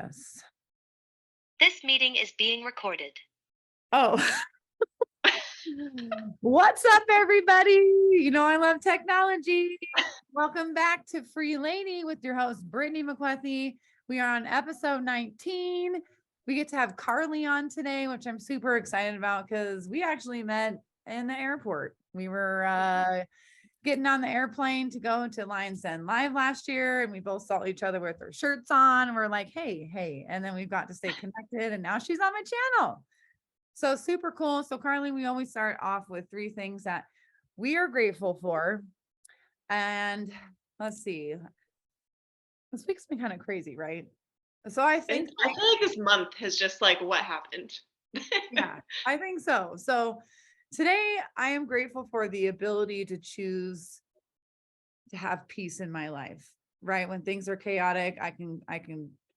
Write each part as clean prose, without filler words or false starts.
Yes. This meeting is being recorded. Oh, what's up, everybody? You know, I love technology. Welcome back to Free Lady with your host, Brittany McCarthy. We are on episode 19. We get to have Carly on today, which I'm super excited about because we actually met in the airport. We were getting on the airplane to go to Lions Den Live last year, and we both saw each other with our shirts on, and we're like, hey. And then we've got to stay connected, and now she's on my channel. So super cool. So Carly, we always start off with 3 things that we are grateful for. And let's see, this week's been kind of crazy, right? So I think, I feel like this month has just like what happened. yeah, I think so. So today I am grateful for the ability to choose to have peace in my life, right? When things are chaotic, I can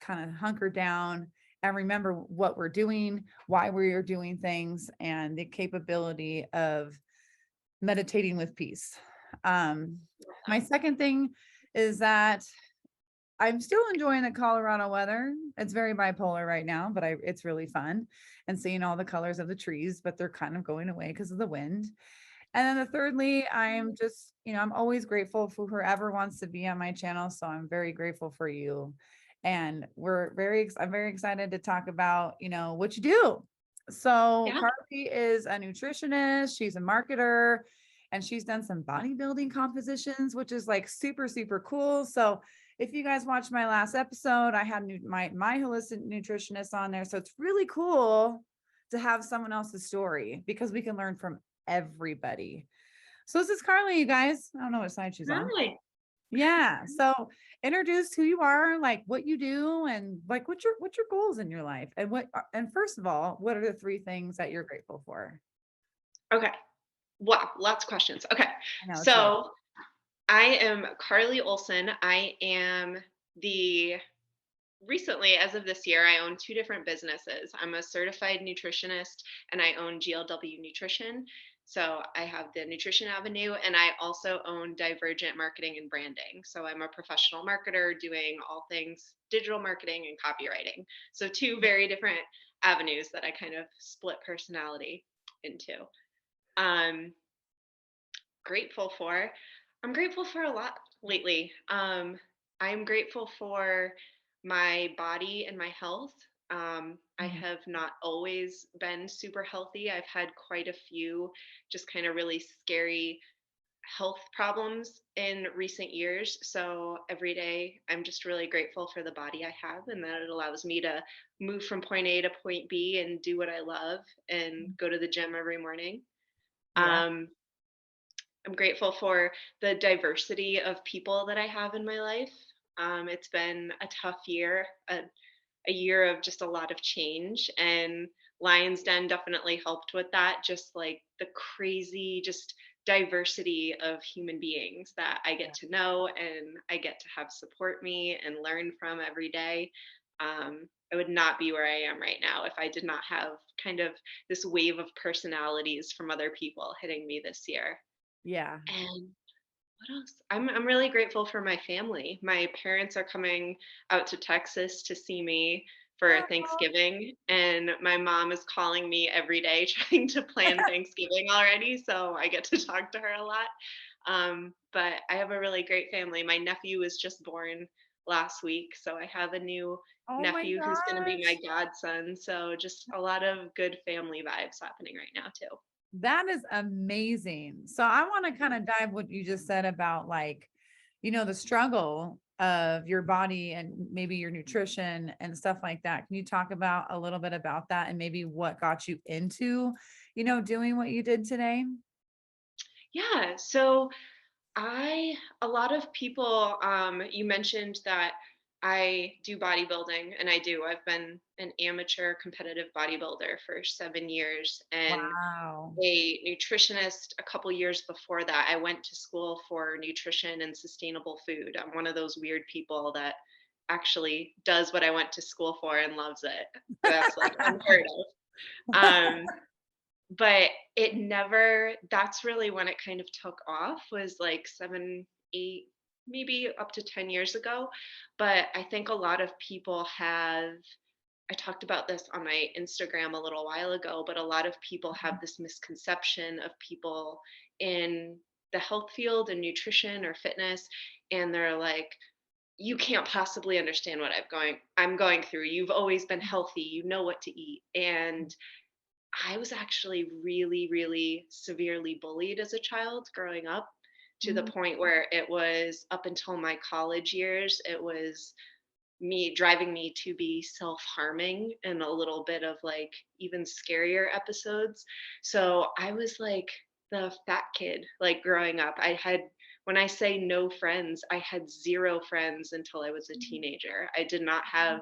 kind of hunker down and remember what we're doing, why we are doing things, and the capability of meditating with peace. My second thing is that I'm still enjoying the Colorado weather. It's very bipolar right now, but it's really fun and seeing all the colors of the trees, but they're kind of going away because of the wind. And then thirdly, I'm just, I'm always grateful for whoever wants to be on my channel. So I'm very grateful for you. And I'm very excited to talk about, what you do. So Yeah. Carly is a nutritionist. She's a marketer, and she's done some bodybuilding compositions, which is like super, super cool. So if you guys watched my last episode, I had my holistic nutritionist on there. So it's really cool to have someone else's story because we can learn from everybody. So this is Carly, you guys. I don't know what side she's on. Hi. Yeah. So introduce who you are, like what you do, and like what's your goals in your life, and first of all, what are the 3 things that you're grateful for? Okay. Wow. Lots of questions. Okay. I know it's a lot. So I am Carly Olson. I am recently, as of this year, I own 2 different businesses. I'm a certified nutritionist and I own GLW Nutrition. So I have the Nutrition Avenue, and I also own Divergent Marketing and Branding. So I'm a professional marketer doing all things digital marketing and copywriting. So 2 very different avenues that I kind of split personality into. Um, grateful for. I'm grateful for a lot lately. I'm grateful for my body and my health. I have not always been super healthy. I've had quite a few just kind of really scary health problems in recent years. So every day I'm just really grateful for the body I have and that it allows me to move from point A to point B and do what I love and go to the gym every morning. Yeah. Um, I'm grateful for the diversity of people that I have in my life. It's been a tough year, a year of just a lot of change, and Lions Den definitely helped with that. Just like the crazy, just diversity of human beings that I get to know and I get to have support me and learn from every day. I would not be where I am right now if I did not have kind of this wave of personalities from other people hitting me this year. Yeah. And what else? I'm really grateful for my family. My parents are coming out to Texas to see me for Thanksgiving, and my mom is calling me every day trying to plan Thanksgiving already, so I get to talk to her a lot. But I have a really great family. My nephew was just born last week, so I have a new Oh my nephew who's going to be my gosh. godson. So just a lot of good family vibes happening right now too. That is amazing. So I want to kind of dive what you just said about like, the struggle of your body and maybe your nutrition and stuff like that. Can you talk about a little bit about that and maybe what got you into, doing what you did today? Yeah, so a lot of people, you mentioned that I do bodybuilding, and I do. I've been an amateur competitive bodybuilder for 7 years and Wow. a nutritionist a couple years before that. I went to school for nutrition and sustainable food. I'm one of those weird people that actually does what I went to school for and loves it. That's like unheard of. Um, but it never, that's really when it kind of took off, was like 7, 8 maybe up to 10 years ago. But I think a lot of people have, I talked about this on my Instagram a little while ago, but a lot of people have this misconception of people in the health field and nutrition or fitness. And they're like, you can't possibly understand what I'm going through. You've always been healthy. You know what to eat. And I was actually really, really severely bullied as a child growing up, to the Mm. point where it was up until my college years, it was me driving me to be self-harming and a little bit of like even scarier episodes. So I was like the fat kid, like growing up. When I say no friends, I had zero friends until I was a teenager. I did not have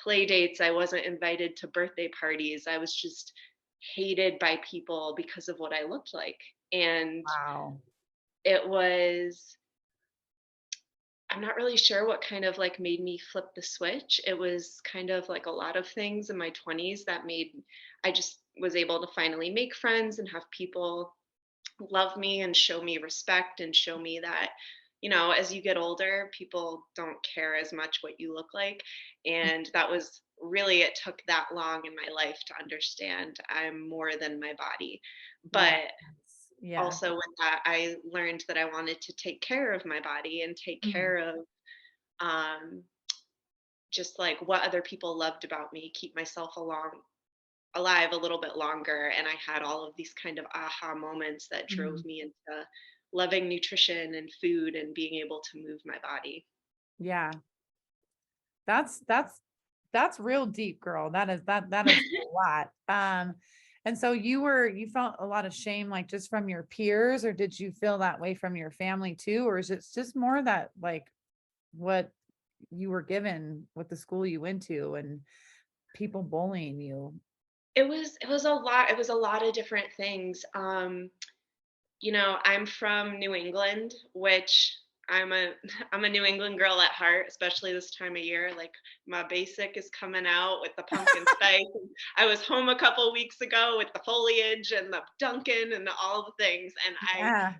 play dates. I wasn't invited to birthday parties. I was just hated by people because of what I looked like. And Wow. it was, I'm not really sure what kind of like made me flip the switch. It was kind of like a lot of things in my 20s that made, I just was able to finally make friends and have people love me and show me respect and show me that, as you get older, people don't care as much what you look like. And that was really, it took that long in my life to understand I'm more than my body. Yes. But Yeah. also with that, I learned that I wanted to take care of my body and take Mm. care of um, just like what other people loved about me, keep myself alive a little bit longer. And I had all of these kind of aha moments that drove Mhm. me into loving nutrition and food and being able to move my body. Yeah. That's that's that's real deep, girl. That is a lot. And so you felt a lot of shame, like just from your peers, or did you feel that way from your family too? Or is it just more that like what you were given with the school you went to and people bullying you? It was a lot. It was a lot of different things. I'm from New England, which I'm a I'm a New England girl at heart, especially this time of year. Like my basic is coming out with the pumpkin spice. And I was home a couple weeks ago with the foliage and the Dunkin' and all the things, and I Yeah.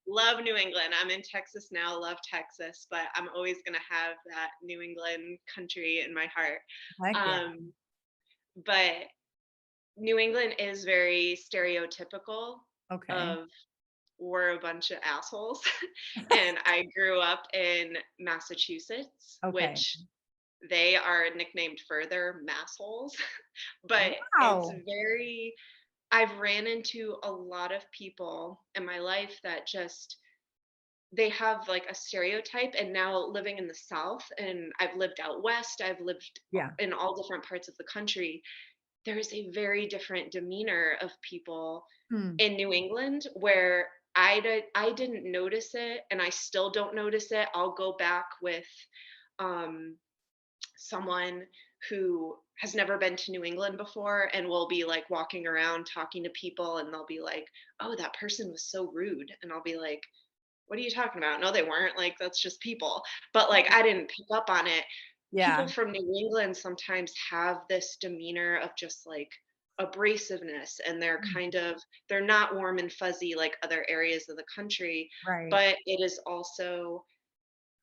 love New England. I'm in Texas now, love Texas, but I'm always gonna have that New England country in my heart. Heck yeah. Um, but New England is very stereotypical Okay. of we're a bunch of assholes. And I grew up in Massachusetts, Okay. which they are nicknamed further massholes. But it's Wow. very, I've ran into a lot of people in my life that just, they have like a stereotype. And now living in the South, and I've lived out West, I've lived Yeah. in all different parts of the country, there is a very different demeanor of people Hmm. in New England where I didn't notice it, and I still don't notice it. I'll go back with um, someone who has never been to New England before, and we'll be like walking around talking to people, and they'll be like, "Oh, that person was so rude," and I'll be like, "What are you talking about? No, they weren't. Like that's just people." But like I didn't pick up on it. People Yeah. from New England sometimes have this demeanor of just like abrasiveness, and they're not warm and fuzzy like other areas of the country. Right. But it is also,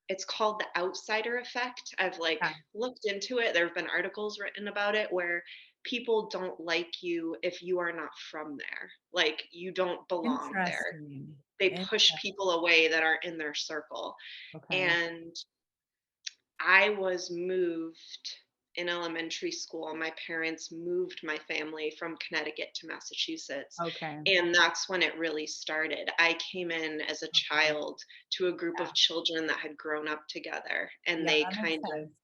it's called the outsider effect. I've like Yeah. looked into it. There have been articles written about it where people don't like you if you are not from there. Like you don't belong there. Interesting. They push Interesting. people away that aren't in their circle. Okay. And I was moved in elementary school. My parents moved my family from Connecticut to Massachusetts. Okay. And that's when it really started. I came in as a Okay. child to a group Yeah. of children that had grown up together. And Yeah, they that makes kind of sense.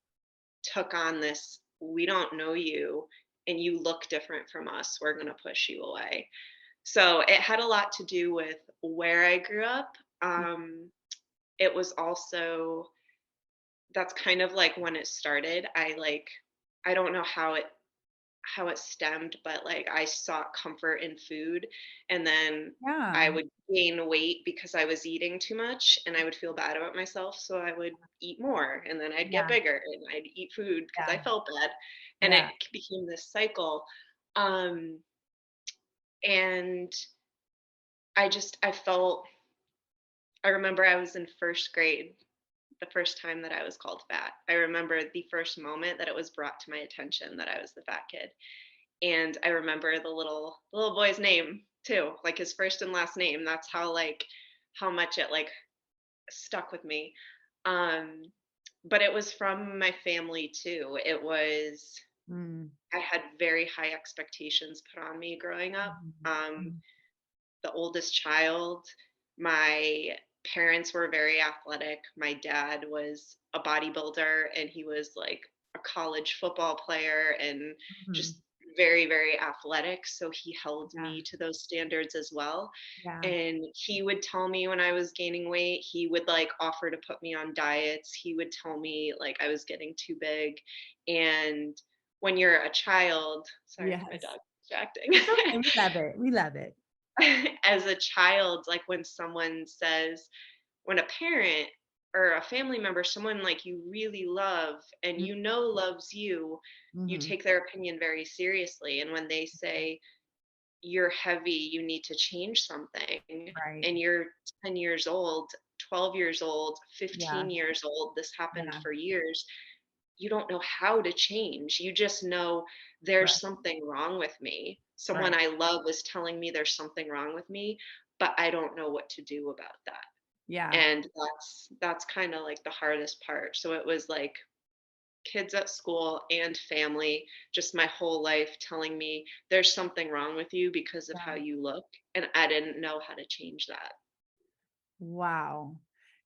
took on this, we don't know you and you look different from us. We're going to push you away. So it had a lot to do with where I grew up. It was also, that's kind of like when it started. I don't know how it stemmed, but like I sought comfort in food, and then Yeah. I would gain weight because I was eating too much, and I would feel bad about myself, so I would eat more, and then I'd get Yeah. bigger and I'd eat food because I Yeah. felt bad, and it Yeah. became this cycle. Um and I remember I was in first grade the first time that I was called fat. I remember the first moment that it was brought to my attention that I was the fat kid. And I remember the little boy's name too, like his first and last name. That's how much it like stuck with me. Um, but it was from my family too. It was Mm, I had very high expectations put on me growing up. mhm, Um, mhm. the oldest child, my parents were very athletic. My dad was a bodybuilder and he was like a college football player and Mhm. just very, very athletic. So he held Yeah, me to those standards as well. yeah, And he would tell me when I was gaining weight, he would like offer to put me on diets. He would tell me like I was getting too big. And when you're a child, sorry, my yes. dog distracting. It's okay. We love it. We love it. As a child, like when a parent or a family member, someone like you really love and you know loves you, you Mm-hmm. take their opinion very seriously. And when they say, you're heavy, you need to change something, Right. and you're 10 years old, 12 years old, Yeah, 15 years old, this happened yeah, for years, you don't know how to change. You just know there's right, something wrong with me. Someone right. I love is telling me there's something wrong with me, but I don't know what to do about that. Yeah, And that's kind of like the hardest part. So it was like kids at school and family, just my whole life telling me there's something wrong with you because of how yeah. you look. And I didn't know how to change that. Wow.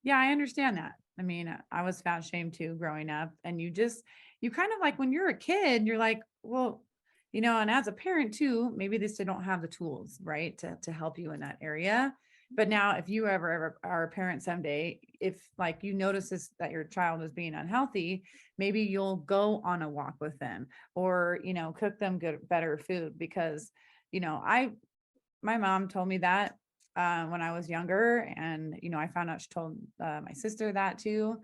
Yeah, I understand that. I mean, I was fat shamed too growing up, and you kind of like when you're a kid, you're like, well, and as a parent too, maybe they still don't have the tools, right, to help you in that area. But now, if you ever are a parent someday, if like you notice this that your child is being unhealthy, maybe you'll go on a walk with them, or cook them good, better food because I my mom told me that when I was younger. And, I found out she told my sister that too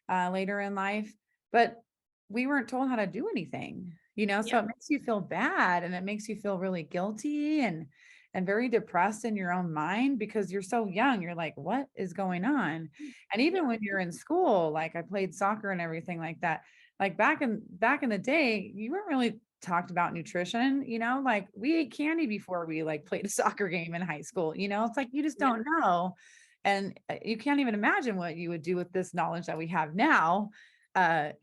later in life. But we weren't told how to do anything, so Yeah. it makes you feel bad and it makes you feel really guilty and very depressed in your own mind because you're so young. You're like, what is going on? And even Yeah. when you're in school, like I played soccer and everything like that. Like back in the day, you weren't really talked about nutrition, like we ate candy before we like played a soccer game in high school, it's like you just Yeah. don't know. And you can't even imagine what you would do with this knowledge that we have now, later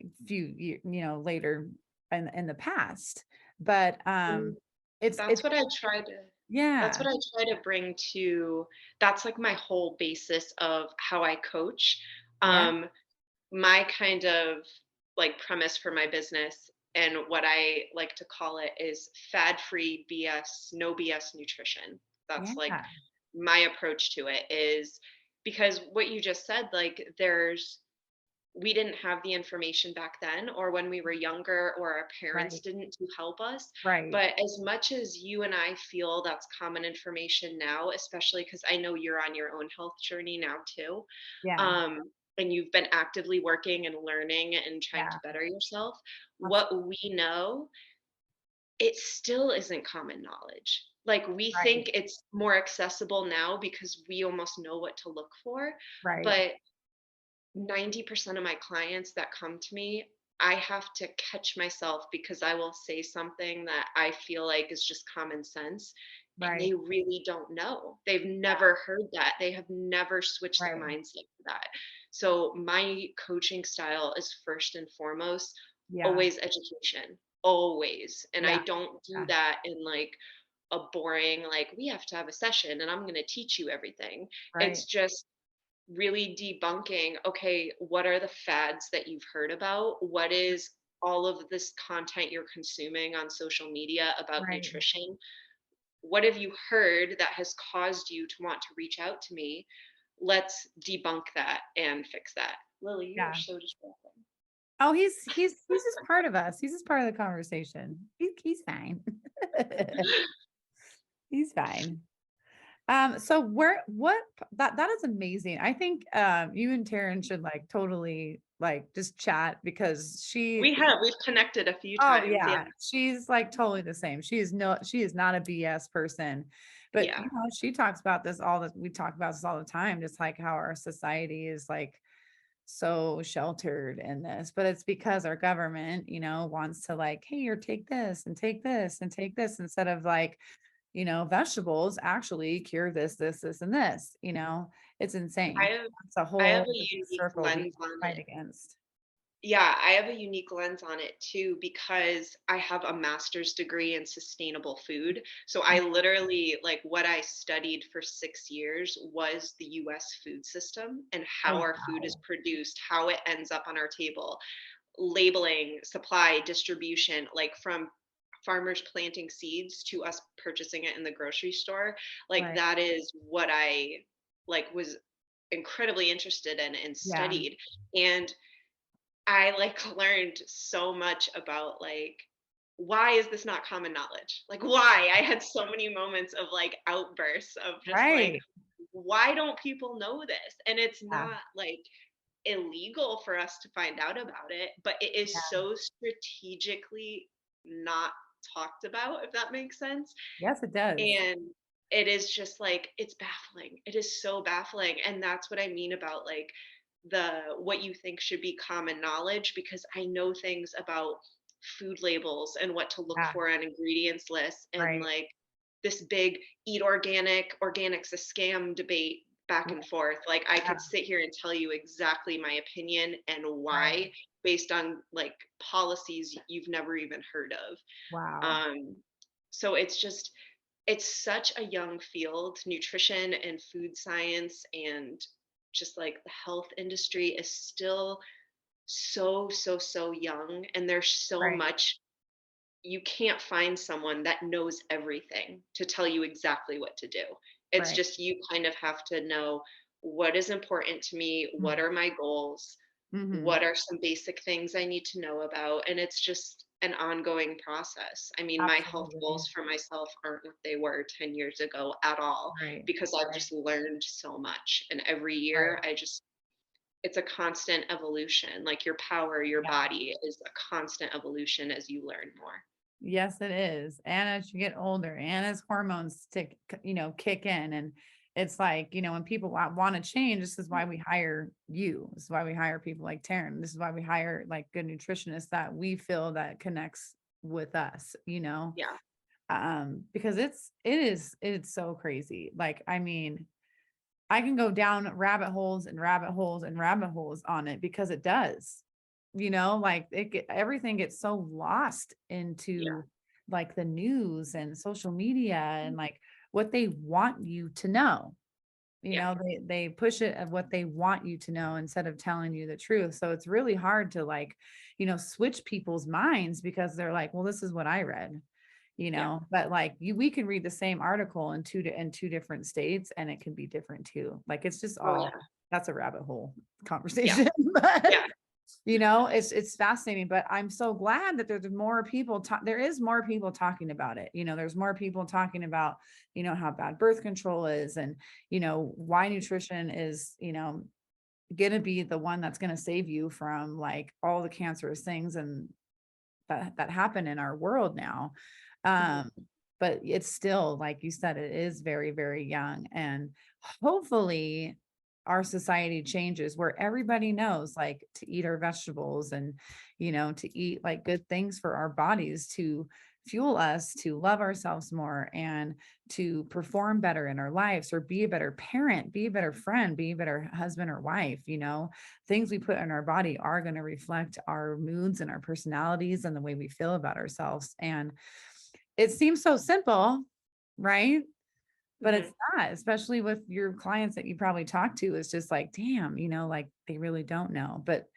in the past. But And it's that's what I try to that's yeah, what I try to bring to that's like my whole basis of how I coach. yeah, Um, my kind of like premise for my business and what I like to call it is fad free BS, no BS nutrition. That's like yeah, my approach to it is because what you just said, like we didn't have the information back then or when we were younger or our parents right, didn't to help us, right, but as much as you and I feel that's common information now, especially because I know you're on your own health journey now too, yeah, um, and you've been actively working and learning and trying to yeah, better yourself, abs- what we know, it still isn't common knowledge. Like we right, think it's more accessible now because we almost know what to look for, right, but 90% of my clients that come to me, I have to catch myself because I will say something that I feel like is just common sense. And right, they really don't know. They've never heard that. They have never switched their right, mindset to that. So, my coaching style is first and foremost yeah, always education, always. And I yeah, don't do yeah, that in like a boring, like, we have to have a session and I'm going to teach you everything. right, It's just really debunking, okay, what are the fads that you've heard about? What is all of this content you're consuming on social media about right, nutrition? What have you heard that has caused you to want to reach out to me? Let's debunk that and fix that. Lily, you are yeah. so distracting. Oh, he's just part of us. He's just part of the conversation. He's fine. He's fine. So that is amazing. I think you and Taryn should like totally like just chat because We've connected a few oh times. Yeah. yeah, she's like totally the same. She is not a BS person. But Yeah. she talks about this we talk about this all the time, just like how our society is like so sheltered in this, but it's because our government, wants to like, hey, you're take this and take this and take this instead of like, vegetables actually cure this, and this, it's insane. I have It's a I have whole a vicious unique circle we lens on fight it. against. Yeah, I have a unique lens on it too because I have a master's degree in sustainable food. So I literally, like, what I studied for 6 years was the US food system and how Oh, our food is produced, how it ends up on our table, labeling, supply, distribution, like from farmers planting seeds to us purchasing it in the grocery store. Like right. that is what I like was incredibly interested in and Yeah. studied. And I like learned so much about like why is this not common knowledge? Like why? I had so many moments of like outbursts of just like Right. why don't people know this? And it's Yeah. not like illegal for us to find out about it, but it is Yeah. so strategically not talked about, if that makes sense. Yes, it does. And it is just like it's baffling. It is so baffling. And that's what I mean about like the what you think should be common knowledge because I know things about food labels and what to look Yeah. for on ingredients lists and Right. like this big eat organic, organic's a scam debate back Yeah. and forth. Like I could sit here and tell you exactly my opinion and Right. why based on like policies you've never even heard of. Wow. Um, so it's just it's such a young field. Nutrition and food science and just like the health industry is still so young and there's so Right. much you can't find someone that knows everything to tell you exactly what to do. It's Right. just you kind of have to know what is important to me, what are my goals, Mm-hmm. what are some basic things I need to know about, and it's just an ongoing process. I mean, my health Absolutely. goals for myself aren't what they were 10 years ago at all Right. because I've Right. just learned so much. And every Right. year it's a constant evolution. Like your power, your Yeah. body is a constant evolution as you learn more. Yes, it is. And as you get older and as hormones kick in, and it's like, when people want to change, this is why we hire you. This is why we hire people like Taryn. This is why we hire like good nutritionists that we feel that connects with us, Yeah. because it's so crazy. Like, I mean, I can go down rabbit holes and rabbit holes and rabbit holes on it because it does, like everything gets so lost Yeah. into like the news and social media and like what they want you to know. Yeah. They push it of what they want you to know instead of telling you the truth. So it's really hard to like, switch people's minds because they're like, well, this is what I read, Yeah. but like we can read the same article in two different states and it can be different too. Like it's just Oh all yeah. that's a rabbit hole Yeah. conversation. But Yeah. it's fascinating, but I'm so glad that there's more people there is more people talking about it. There's more people talking about, how bad birth control is and, why nutrition is, going to be the one that's going to save you from like all the cancerous things and that happen in our world now. Mhm. Um, but it's still, like you said, it is very, very young. And hopefully our society changes where everybody knows like to eat our vegetables and, to eat like good things for our bodies to fuel us to love ourselves more and to perform better in our lives or be a better parent, be a better friend, be a better husband or wife. Things we put in our body are going to reflect our moods and our personalities and the way we feel about ourselves. And it seems so simple, right? But it's Mhm. not, especially with your clients that you probably talk to. It's just like, damn, like they really don't know. But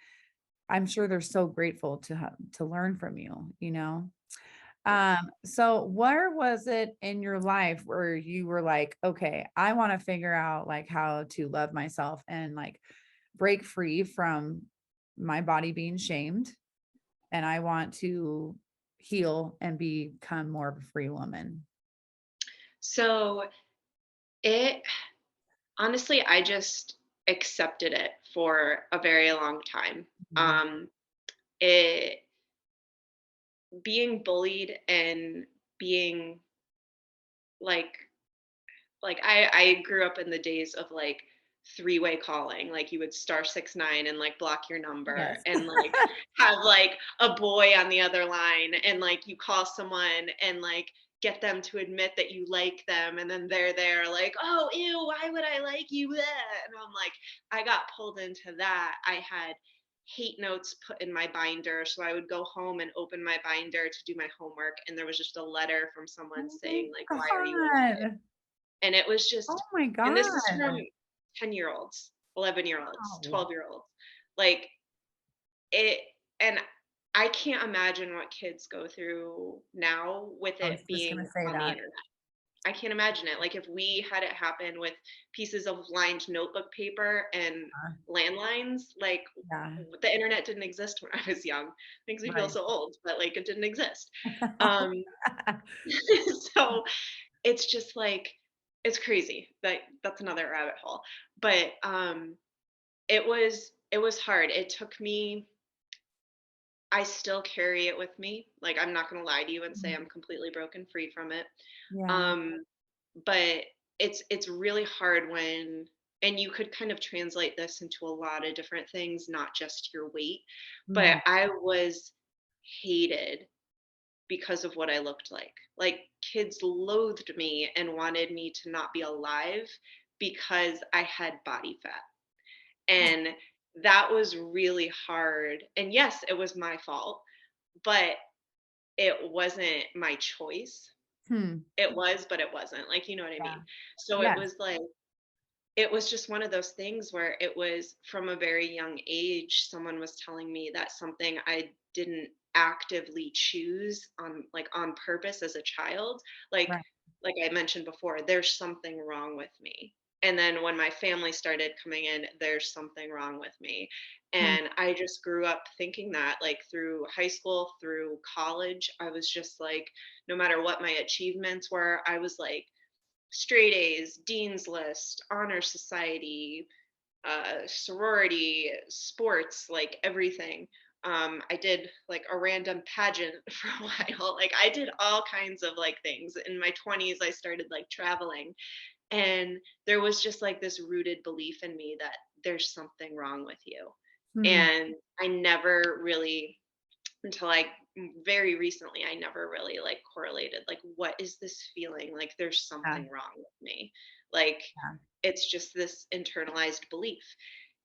I'm sure they're so grateful to learn from you. Yeah. So where was it in your life where you were like, okay, I want to figure out like how to love myself and like break free from my body being shamed, and I want to heal and become more of a free woman? So it honestly, I just accepted it for a very long time. Mhm. Um, it being bullied and being like I grew up in the days of like three-way calling. Like you would *69 and like block your number Yes. and like have like a boy on the other line, and like you call someone and like get them to admit that you like them, and then they're there like, oh ew, why would I like you? Blah. And I'm like, I got pulled into that. I had hate notes put in my binder, so I would go home and open my binder to do my homework, and there was just a letter from someone saying like, why are you in it? God. And it was Oh just, my and this is God. from 10-year-olds, 11-year-olds, Wow. 12-year-olds. Like it, and I can't imagine what kids go through now with I was it just gonna being say on the that. internet. I can't imagine it. Like if we had it happen with pieces of lined notebook paper and Uh, landlines, like Yeah, the internet didn't exist when I was young. Makes me feel right. so old, but like it didn't exist. Um, so it's just like it's crazy. That's another rabbit hole. But it was hard. It took me, I still carry it with me. Like I'm not gonna lie to you and say Mm, I'm completely broken free from it. yeah. Um, but it's really hard when, and you could kind of translate this into a lot of different things, not just your weight. But Mhm. I was hated because of what I looked like. Like kids loathed me and wanted me to not be alive because I had body fat. And that was really hard. And yes, it was my fault, but it wasn't my choice. Hmm. It was, but it wasn't. Like, you know what I Yeah. mean? So it Yes. was like, it was just one of those things where it was from a very young age, someone was telling me that something I didn't actively choose on like on purpose as a child, like Right. like I mentioned before, there's something wrong with me. And then when my family started coming in, there's something wrong with me. Hmm. And I just grew up thinking that, like through high school, through college, I was just like, no matter what my achievements were, I was like straight A's, Dean's List, Honor Society, sorority, sports, like everything. I did like a random pageant for a while. Like I did all kinds of like things. In my 20s, I started like traveling. And there was just like this rooted belief in me that there's something wrong with you. Hmm. And I never really, until I very recently, I never really like correlated like what is this feeling, like there's Yeah. something wrong with me, like Yeah. it's just this internalized belief.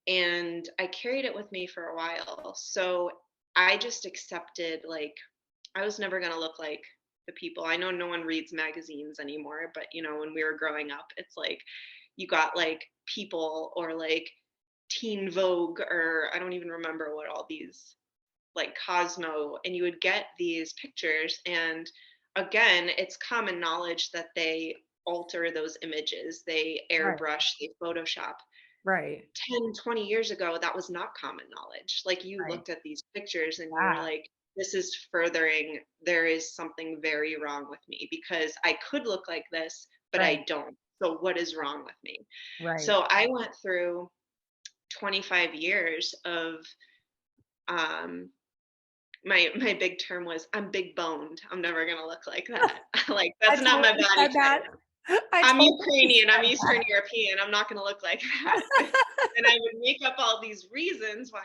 And I carried it with me for a while, so I just accepted like I was never going to look like the people. I know no one reads magazines anymore, but you know when we were growing up, it's like you got like People or like Teen Vogue, or I don't even remember what all these, like Cosmo, and you would get these pictures. And again, it's common knowledge that they alter those images, they Right. airbrush, they Photoshop. Right. 10, 20 years ago, that was not common knowledge. Like you Right. looked at these pictures and you were Yeah. like, this is furthering, there is something very wrong with me because I could look like this, but Right. I don't. So what is wrong with me? Right. So I went through 25 years of um, my big term was I'm big boned. I'm never gonna look like that. Like I that's not my totally body said that. type. I I'm totally Ukrainian, I'm said Eastern European. I'm not gonna look like that. that. And I would make up all these reasons why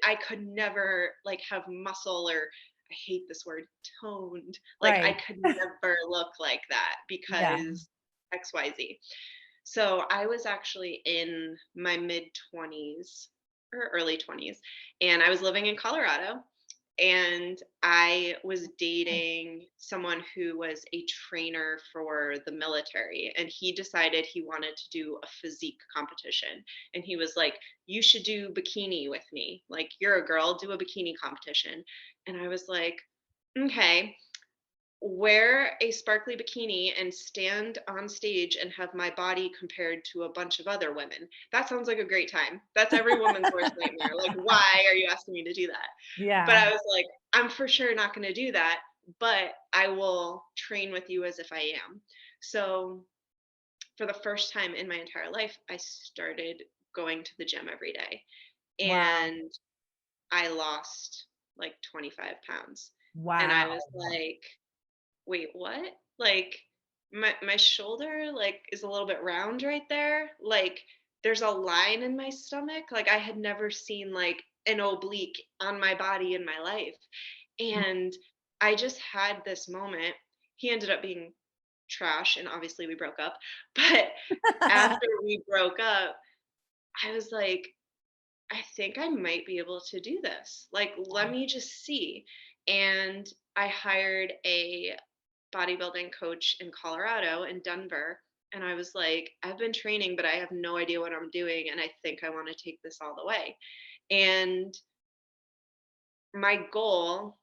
I could never like have muscle, or I hate this word, toned. Like I Right. could never look like that Yeah. because XYZ. So I was actually in my mid 20s or early 20s, and I was living in Colorado, and I was dating someone who was a trainer for the military, and he decided he wanted to do a physique competition. And he was like, you should do bikini with me. Like, you're a girl, do a bikini competition. And I was like, okay, wear a sparkly bikini and stand on stage and have my body compared to a bunch of other women. That sounds like a great time. That's every woman's worst nightmare. Like, why are you asking me to do that? But Yeah. I was like, I'm for sure not going to do that, but I will train with you as if I am. So, for the first time in my entire life, I started going to the gym every day. Wow. And I lost like 25 pounds. And I was Wow. like, wait, what? Like my shoulder like is a little bit round right there. Like there's a line in my stomach. Like I had never seen like an oblique on my body in my life. And I just had this moment. He ended up being trash and obviously we broke up. But after we broke up, I was like, I think I might be able to do this. Like, let me just see. And I hired a bodybuilding coach in Colorado, in Denver. And I was like, I've been training, but I have no idea what I'm doing. And I think I want to take this all the way. And my goal,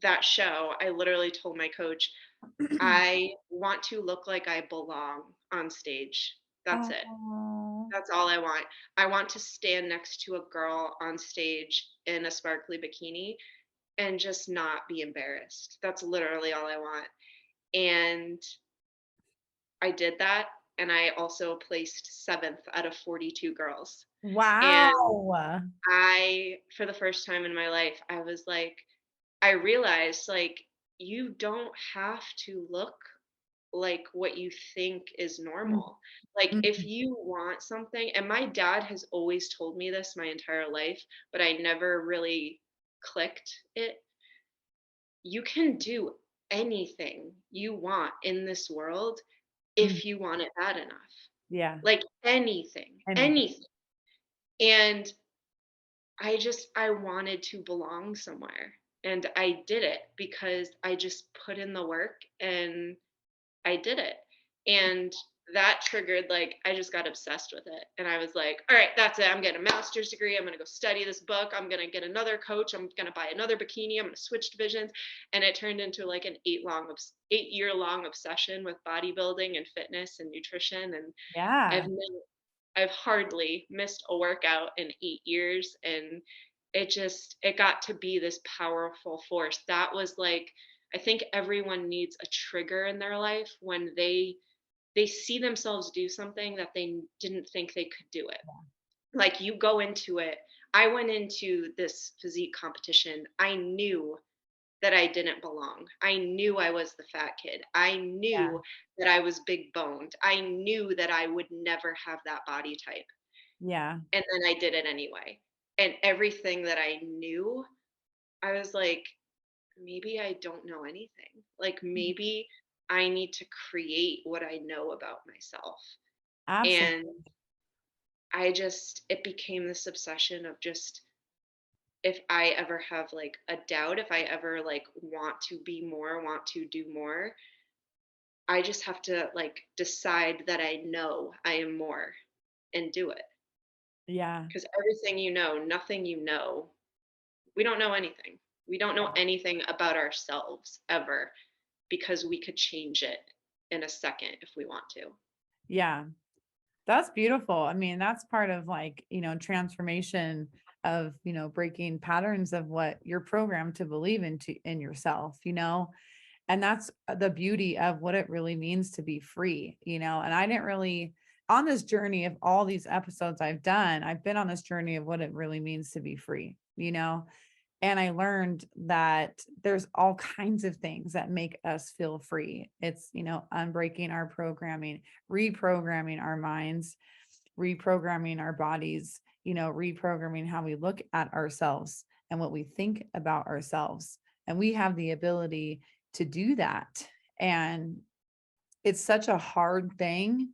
that show, I literally told my coach, I want to look like I belong on stage. That's it. Oh, That's all I want. I want to stand next to a girl on stage in a sparkly bikini and just not be embarrassed. That's literally all I want. And I did that. And I also placed 7th out of 42 girls. And wow. for the first time in my life, I was like, I realized like, you don't have to look like what you think is normal. Like if Mhm. you want something, and my dad has always told me this my entire life, but I never really clicked it. You can do anything you want in this world Mhm. if you want it bad enough. Yeah. Like anything, Anything. anything. And I wanted to belong somewhere. And I did it because I just put in the work and I did it. And that triggered, like, I just got obsessed with it. And I was like, all right, that's it. I'm getting a master's degree. I'm going to go study this book. I'm going to get another coach. I'm going to buy another bikini. I'm going to switch divisions. And it turned into like an 8-year long obsession with bodybuilding and fitness and nutrition. And Yeah. I've I've hardly missed a workout in 8 years. And it got to be this powerful force. That was like, I think everyone needs a trigger in their life when they see themselves do something that they didn't think they could do it. Like you go into it. I went into this physique competition. I knew that I didn't belong. I knew I was the fat kid. I Yeah. knew that I was big boned. I knew that I would never have that body type. Yeah. And then I did it anyway. And everything that I knew, I was like, maybe I don't know anything. Like maybe I need to create what I know about myself. Absolutely. And it became this obsession of just, if I ever have like a doubt, if I ever like want to be more, want to do more, I just have to like decide that I know I am more and do it. Yeah. Because everything you know, nothing you know, we don't know anything. We don't know anything about ourselves ever because we could change it in a second if we want to. Yeah. That's beautiful. I mean, that's part of like, transformation of, breaking patterns of what you're programmed to believe in yourself, and that's the beauty of what it really means to be free, and I didn't really on this journey of all these episodes I've been on this journey of what it really means to be free, and I learned that there's all kinds of things that make us feel free. It's, unbreaking our programming, reprogramming our minds, reprogramming our bodies, reprogramming how we look at ourselves and what we think about ourselves. And we have the ability to do that. And it's such a hard thing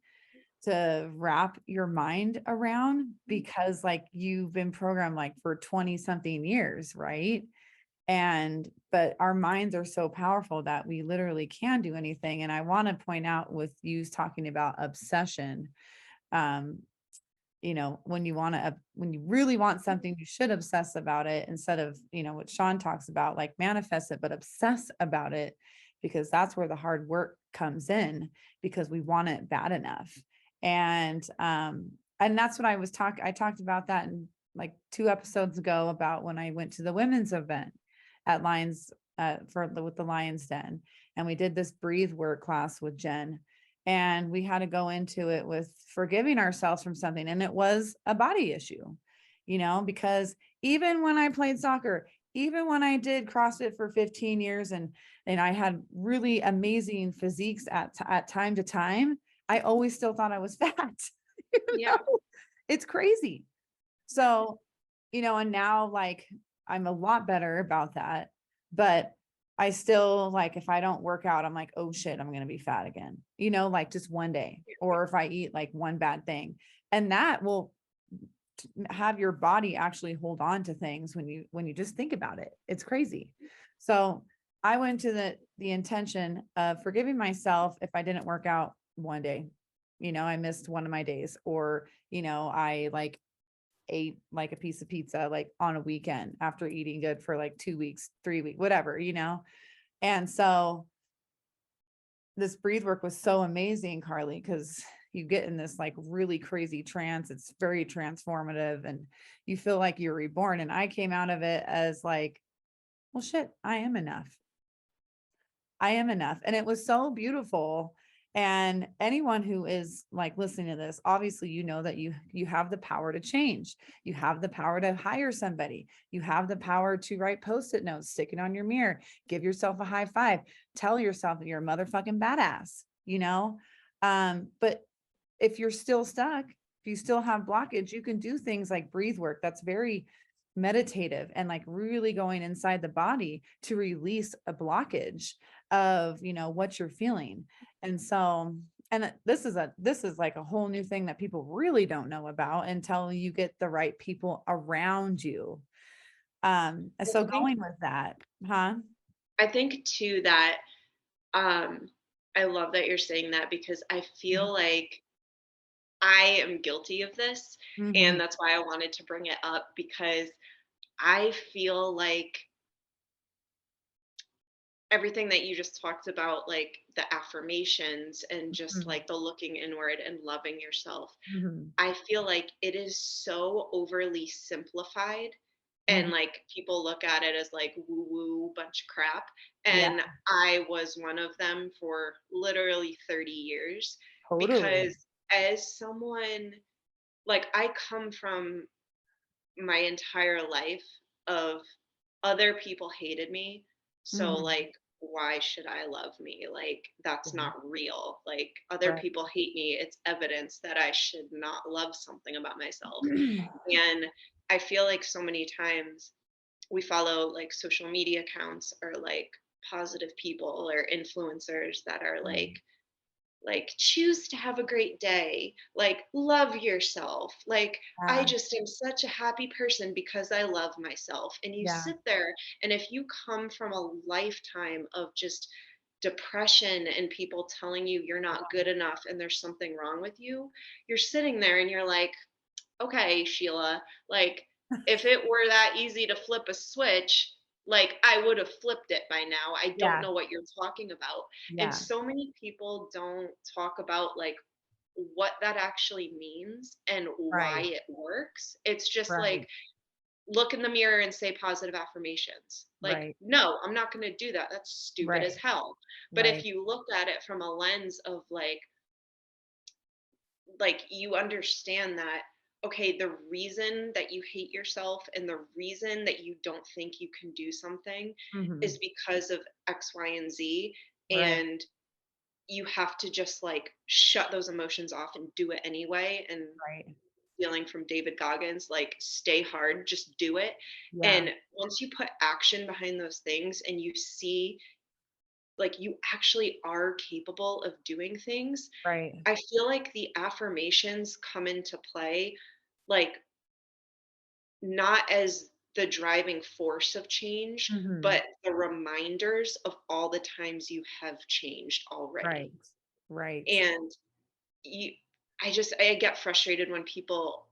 to wrap your mind around because like you've been programmed like for 20 something years, right? But our minds are so powerful that we literally can do anything. And I want to point out with you talking about obsession, um, when you really want something, you should obsess about it instead of, what Sean talks about, like manifest it, but obsess about it because that's where the hard work comes in because we want it bad enough. And that's what I talked about that in like 2 episodes ago about when I went to the women's event at Lions, with the Lions Den. And we did this breathe work class with Jen. And we had to go into it with forgiving ourselves from something. And it was a body issue, because even when I played soccer, even when I did CrossFit for 15 years and I had really amazing physiques at time to time, I always still thought I was fat. Yeah. It's crazy. So, and now like I'm a lot better about that, but I still like, if I don't work out, I'm like, oh shit, I'm going to be fat again, like just one day, or if I eat like one bad thing, and that will have your body actually hold on to things when you just think about it. It's crazy. So I went to the intention of forgiving myself if I didn't work out one day. I missed one of my days, or I like ate like a piece of pizza like on a weekend after eating good for like 2 weeks, 3 weeks, whatever. And so this breathe work was so amazing, Carly, because you get in this like really crazy trance. It's very transformative and you feel like you're reborn. And I came out of it as like, well, shit, I am enough. I am enough. And it was so beautiful. And anyone who is like listening to this, obviously, that you have the power to change. You have the power to hire somebody. You have the power to write Post-it notes, stick it on your mirror, give yourself a high five, tell yourself that you're a motherfucking badass, but if you're still stuck, if you still have blockage, you can do things like breathe work. That's very meditative and like really going inside the body to release a blockage of, what you're feeling. And so, and this is like a whole new thing that people really don't know about until you get the right people around you. So going with that, huh? I think too that I love that you're saying that, because I feel like I am guilty of this. Mm-hmm. And that's why I wanted to bring it up, because I feel like everything that you just talked about, like the affirmations and just Mm-hmm. like the looking inward and loving yourself, Mm-hmm. I feel like it is so overly simplified. Mm-hmm. And like people look at it as like woo woo bunch of crap. Yeah, And I was one of them for literally 30 years, totally. because as someone, like, I come from my entire life of other people hated me. So Mm-hmm. like, why should I love me? Like, that's not real. Like, other Right. people hate me. It's evidence that I should not love something about myself. And I feel like so many times we follow like social media accounts or like positive people or influencers that are like choose to have a great day, like love yourself, like I Yeah. just am such a happy person because I love myself. And you Yeah. sit there, and if you come from a lifetime of just depression and people telling you you're not good enough and there's something wrong with you, you're sitting there and you're like, okay, Sheila, like if it were that easy to flip a switch, like I would have flipped it by now. I don't Yeah. know what you're talking about. And Yeah. so many people don't talk about like what that actually means and why Right. it works. It's just like Right. look in the mirror and say positive affirmations. Like, Right. no, I'm not going to do that. That's stupid as Right. hell. But if Right. you look at it from a lens of like you understand that, okay, the reason that you hate yourself and the reason that you don't think you can do something Mm-hmm. is because of X, Y, and Z. Right. And you have to just like shut those emotions off and do it anyway. And Right. feeling from David Goggins, like stay hard, just do it. Yeah. And once you put action behind those things and you see like you actually are capable of doing things, Right. I feel like the affirmations come into play, like not as the driving force of change, Mm-hmm. but the reminders of all the times you have changed already. Right. Right. And you, I get frustrated when people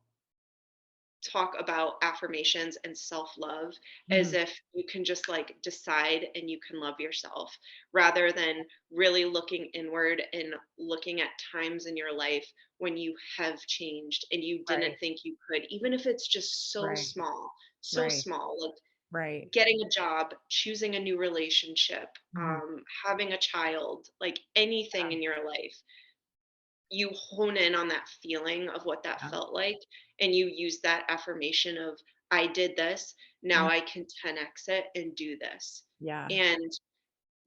talk about affirmations and self-love Mm-hmm. as if you can just like decide and you can love yourself, rather than really looking inward and looking at times in your life when you have changed and you didn't Right. think you could, even if it's just so Right. small, so Right. small, like Right. getting a job, choosing a new relationship, Mm-hmm. having a child, like anything in your life. You hone in on that feeling of what that Yeah. felt like, and you use that affirmation of I did this, now Mhm. I can 10x it and do this. Yeah. And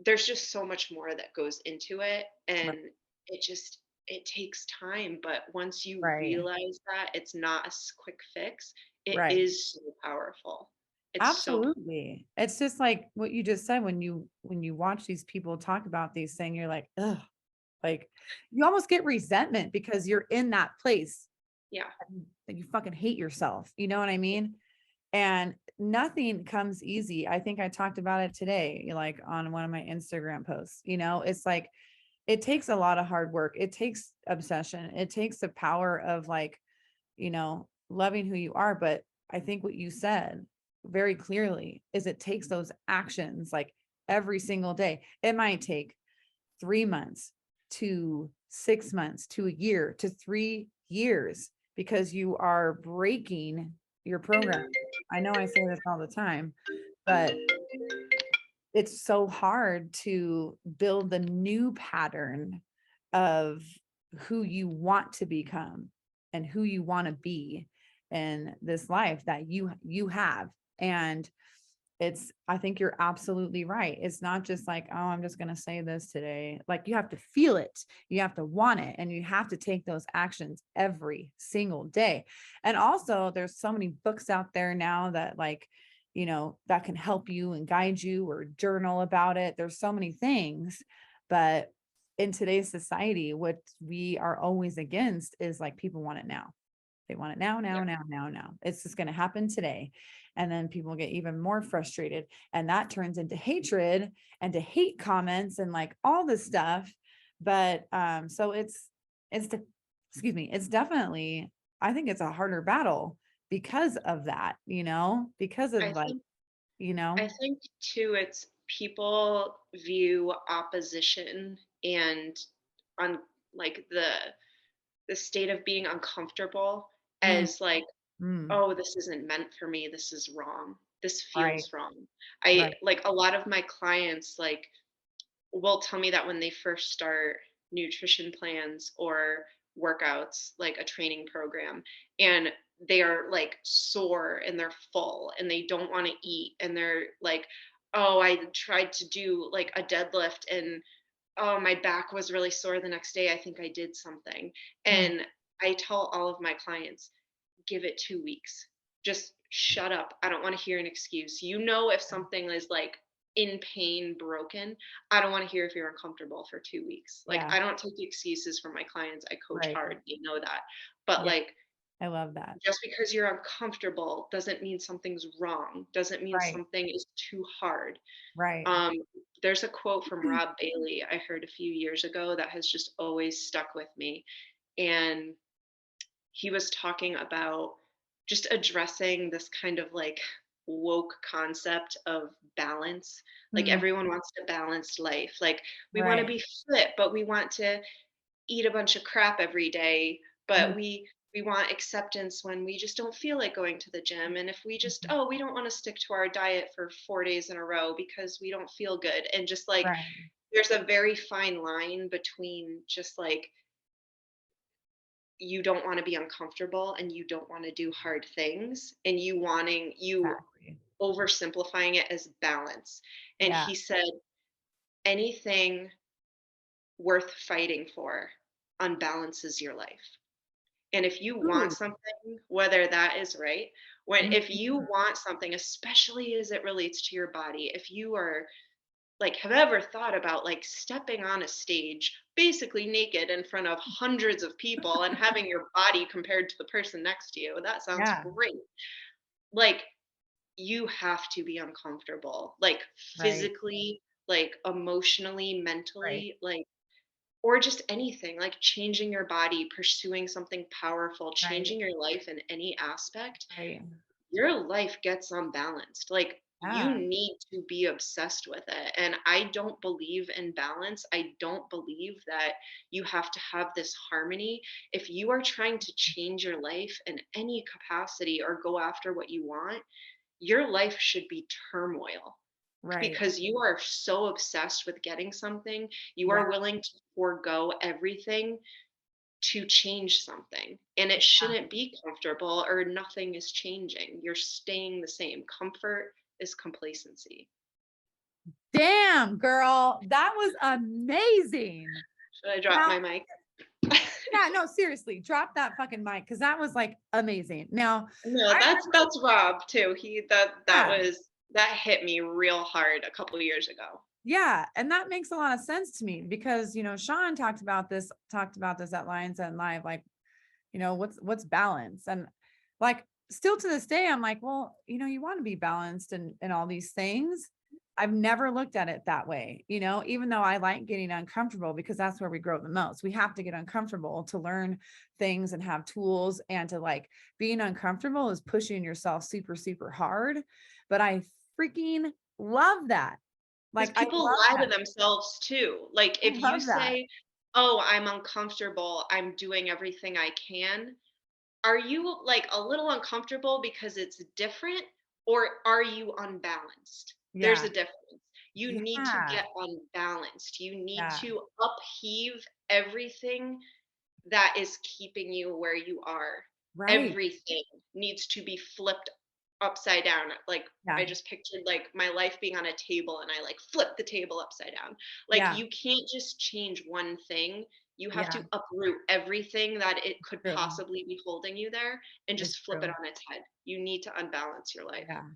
there's just so much more that goes into it, Right. and it just it takes time, but once you Right. realize that it's not a quick fix, it Right. is so powerful. It's so Absolutely. It's just like what you just said when you watch these people talk about these things, you're like, ugh, like you almost get resentment because you're in that place yeah. that you fucking hate yourself. You know what I mean? And nothing comes easy. I think I talked about it today, like on one of my Instagram posts. It's like it takes a lot of hard work. It takes obsession. It takes the power of like, loving who you are. But I think what you said very clearly is it takes those actions like every single day. It might take 3 months to 6 months to a year to 3 years because you are breaking your program. I know I say this all the time, but it's so hard to build the new pattern of who you want to become and who you want to be in this life that you have. And I think you're absolutely right. It's not just like, oh, I'm just going to say this today. Like you have to feel it, you have to want it, and you have to take those actions every single day. And also there's so many books out there now that like, that can help you and guide you, or journal about it. There's so many things, but in today's society, what we are always against is like people want it now. They want it now, now, Yeah. now, now, now. It's just going to happen today. And then people get even more frustrated. And that turns into hatred and to hate comments and like all this stuff. But so excuse me, it's definitely, I think it's a harder battle because of that, because of I like, think you know, I think too, it's people view opposition and on like the state of being uncomfortable mm, as like, mm, oh, this isn't meant for me. This is wrong. This right, feels wrong. right. I like a lot of my clients like will tell me that when they first start nutrition plans or workouts, like a training program, and they are like sore and they're full and they don't want to eat and they're like, oh, I tried to do like a deadlift and oh, my back was really sore the next day. I think I did something. Mm, And I tell all of my clients, give it 2 weeks. Just shut up. I don't want to hear an excuse. You know, if something is like in pain, broken, I don't want to hear if you're uncomfortable for 2 weeks. Like, yeah, I don't take excuses from my clients. I coach right. hard. They know that. But Yeah, like, I love that. just because you're uncomfortable doesn't mean something's wrong, doesn't mean Right, something is too hard. right. Um, there's a quote from Rob Bailey I heard a few years ago that has just always stuck with me. And he was talking about just addressing this kind of like woke concept of balance. Like Mm, everyone wants a balanced life. Like we want to right. be fit, but we want to eat a bunch of crap every day, Mm, but we want acceptance when we just don't feel like going to the gym. And if we just, mhm. oh, we don't want to stick to our diet for 4 days in a row because we don't feel good. And just like Right, there's a very fine line between just like you don't want to be uncomfortable and you don't want to do hard things and you exactly. oversimplifying it as balance. And Yeah. he said anything worth fighting for unbalances your life. And if you want Ooh. something, whether that is right, if you Mhm. want something, especially as it relates to your body, if you are like have ever thought about like stepping on a stage basically naked in front of hundreds of people and having your body compared to the person next to you, that sounds Yeah, great. Like you have to be uncomfortable, like right, physically, like emotionally, right, mentally, like or just anything like changing your body, pursuing something powerful, right, changing your life in any aspect, right. your life gets unbalanced. Like you Yeah, need to be obsessed with it. And I don't believe in balance. I don't believe that you have to have this harmony. If you are trying to change your life in any capacity or go after what you want, your life should be turmoil right. because you are so obsessed with getting something, you Yeah, are willing to forego everything to change something. And it yeah. shouldn't be comfortable or nothing is changing. You're staying the same. Comfort is complacency. Damn, girl, that was amazing. Should I drop Now, my mic? Yeah, no, seriously, drop that fucking mic because that was like amazing. Now, No, I that's Rob too. That yeah, was that hit me real hard a couple of years ago. yeah, and that makes a lot of sense to me because Sean talked about this at Lions and Live, like, what's balance? And like still to this day, I'm like, well, you want to be balanced and all these things. I've never looked at it that way, even though I like getting uncomfortable because that's where we grow the most. We have to get uncomfortable to learn things and have tools, and to like being uncomfortable is pushing yourself super, super hard. But I freaking love that. Because Like, I people love lie to that. themselves too. Like I if you love that. say, "Oh, I'm uncomfortable. I'm doing everything I can." Are you like a little uncomfortable because it's different, or are you unbalanced? There's Yeah. a difference. You need to Yeah. get unbalanced. You need Yeah. to upheave everything that is keeping you where you are. Right. Everything needs to be flipped upside down. Like I Yeah. just pictured like my life being on a table and I like flip the table upside down. Like Yeah. you can't just change one thing. You have Yeah. to uproot everything that it could True. possibly be holding you there and It's just flip it true. on its head. You need to unbalance your life. Yeah.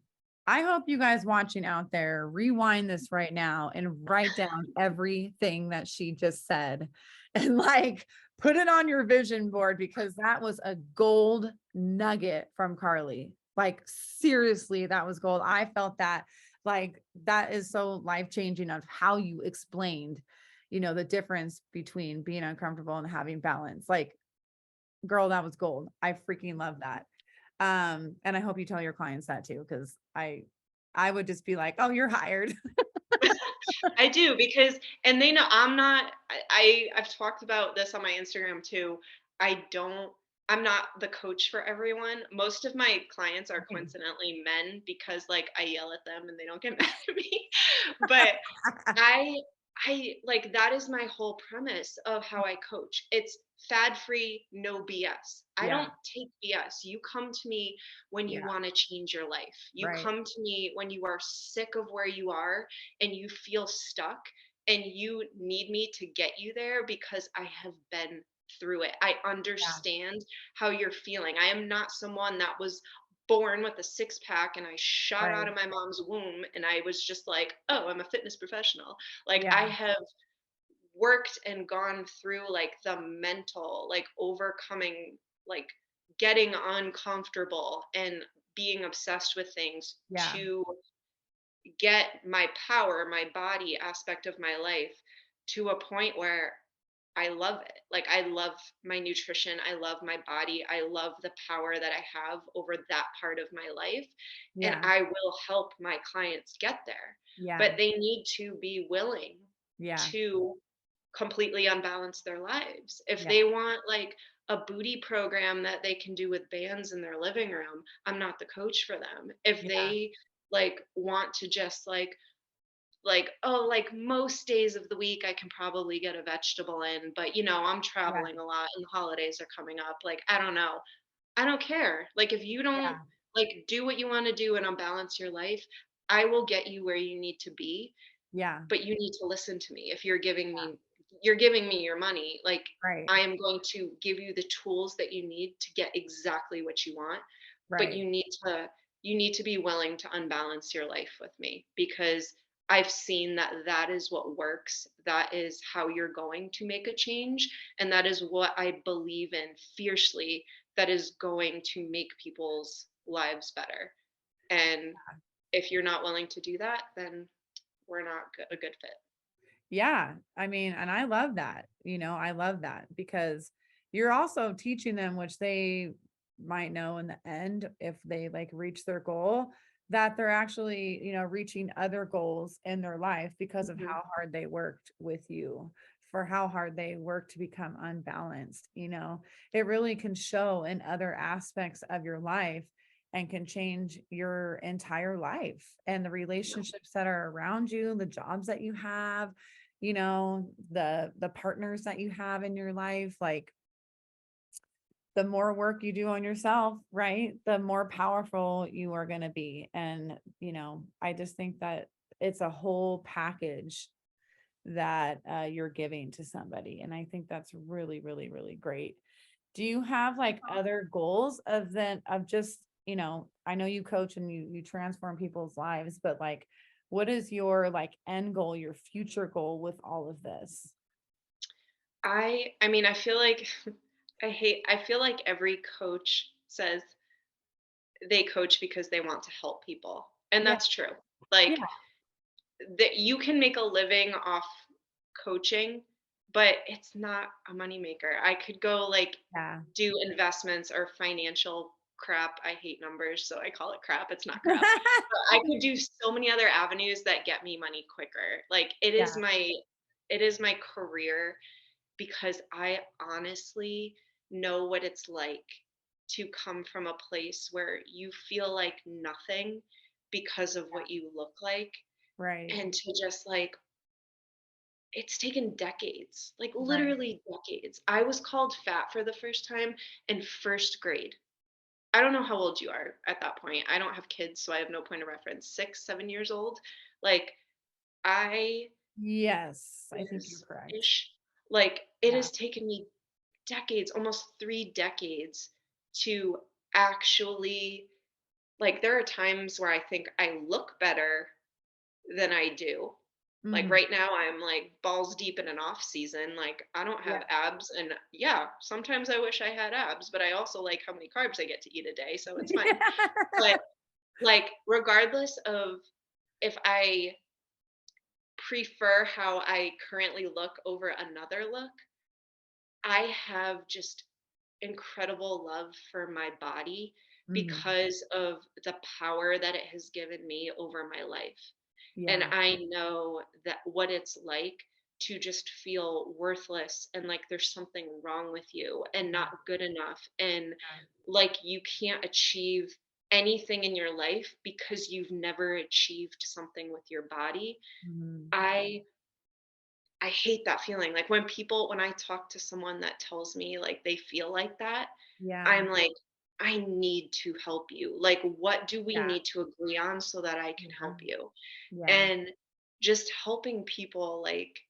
I hope you guys watching out there rewind this right now and write down everything that she just said and like put it on your vision board, because that was a gold nugget from Carly. Like seriously, that was gold. I felt that, like, that is so life-changing of how you explained, the difference between being uncomfortable and having balance. Like, girl, that was gold. I freaking love that. And I hope you tell your clients that too, because I would just be like, oh, you're hired. I do because, and they know I'm not, I've talked about this on my Instagram too. I don't, I'm not the coach for everyone. Most of my clients are coincidentally men because like I yell at them and they don't get mad at me. But I I like that is my whole premise of how I coach. It's fad free, no BS. I Yeah. don't take BS. You come to me when you Yeah. want to change your life. You Right. come to me when you are sick of where you are and you feel stuck and you need me to get you there because I have been through it. I Yeah. understand how you're feeling. I am not someone that was born with a six pack and I shot out Right. of my mom's womb and I was just like, oh, I'm a fitness professional. Like Yeah. I have worked and gone through like the mental, like overcoming, like getting uncomfortable and being obsessed with things Yeah. to get my power, my body aspect of my life to a point where I love it. Like I love my nutrition. I love my body. I love the power that I have over that part of my life. And Yeah. I will help my clients get there. Yeah. But they need to be willing Yeah. to completely unbalance their lives. If Yeah. they want like a booty program that they can do with bands in their living room, I'm not the coach for them. If Yeah. they like want to just like oh like most days of the week I can probably get a vegetable in, but I'm Yeah. traveling a lot and the holidays are coming up, like I don't know, I don't care. Like if you don't Yeah. like do what you want to do and unbalance your life, I will get you where you need to be, Yeah. but you need to listen to me. If you're giving me your money, like Right. I am going to give you the tools that you need to get exactly what you want, but Right. you need to be willing to unbalance your life with me because I've seen that that is what works. That is how you're going to make a change. And that is what I believe in fiercely, that is going to make people's lives better. And if you're not willing to do that, then we're not a good fit. Yeah. I mean, and I love that, I love that because you're also teaching them, which they might know in the end, if they like reach their goal, that they're actually, reaching other goals in their life because of Mhm. how hard they worked with you, for how hard they worked to become unbalanced. It really can show in other aspects of your life and can change your entire life and the Yeah. relationships that are around you, the jobs that you have, the partners that you have in your life. Like, the more work you do on yourself, right, the more powerful you are going to be. And I just think that it's a whole package that you're giving to somebody. And I think that's really, really, really great. Do you have like other goals of just, I know you coach and you transform people's lives, but like, what is your like end goal, your future goal with all of this? I mean, I feel like I feel like every coach says they coach because they want to help people. And Yeah. that's true. Yeah. Like that you can make a living off coaching, but it's not a moneymaker. I could go like Yeah. do investments or financial crap. I hate numbers, so I call it crap. It's not crap. But I could do so many other avenues that get me money quicker. Like Yeah. it is my career because I honestly know what it's like to come from a place where you feel like nothing because of what you look like, Right. and to just like it's taken decades, like Right. literally decades. I was called fat for the first time in first grade. I don't know how old you are at that point. I don't have kids, so I have no point of reference. 6, 7 years old. Like I Yes, I think you're was correct. ish. Like it Yeah. has taken me decades, almost 3 decades to actually like there are times where I think I look better than I do. Like Hmm. right now I'm like balls deep in an off season. Like I don't Yeah. have abs and yeah, sometimes I wish I had abs, but I also like how many carbs I get to eat a day, so it's fine. But like regardless of if I prefer how I currently look over another look, I have just incredible love for my body Mhm. because of the power that it has given me over my life. And Yeah. I know that what it's like to just feel worthless and like there's something wrong with you and Yeah. not good enough and Yeah. like you can't achieve anything in your life because you've never achieved something with your body. Mhm. I hate that feeling. Like when I talk to someone that tells me like they feel like that, Yeah. I'm like, I need to help you. Like, what do we Yeah. need to agree on so that I can Yeah. help you? Yeah. And just helping people like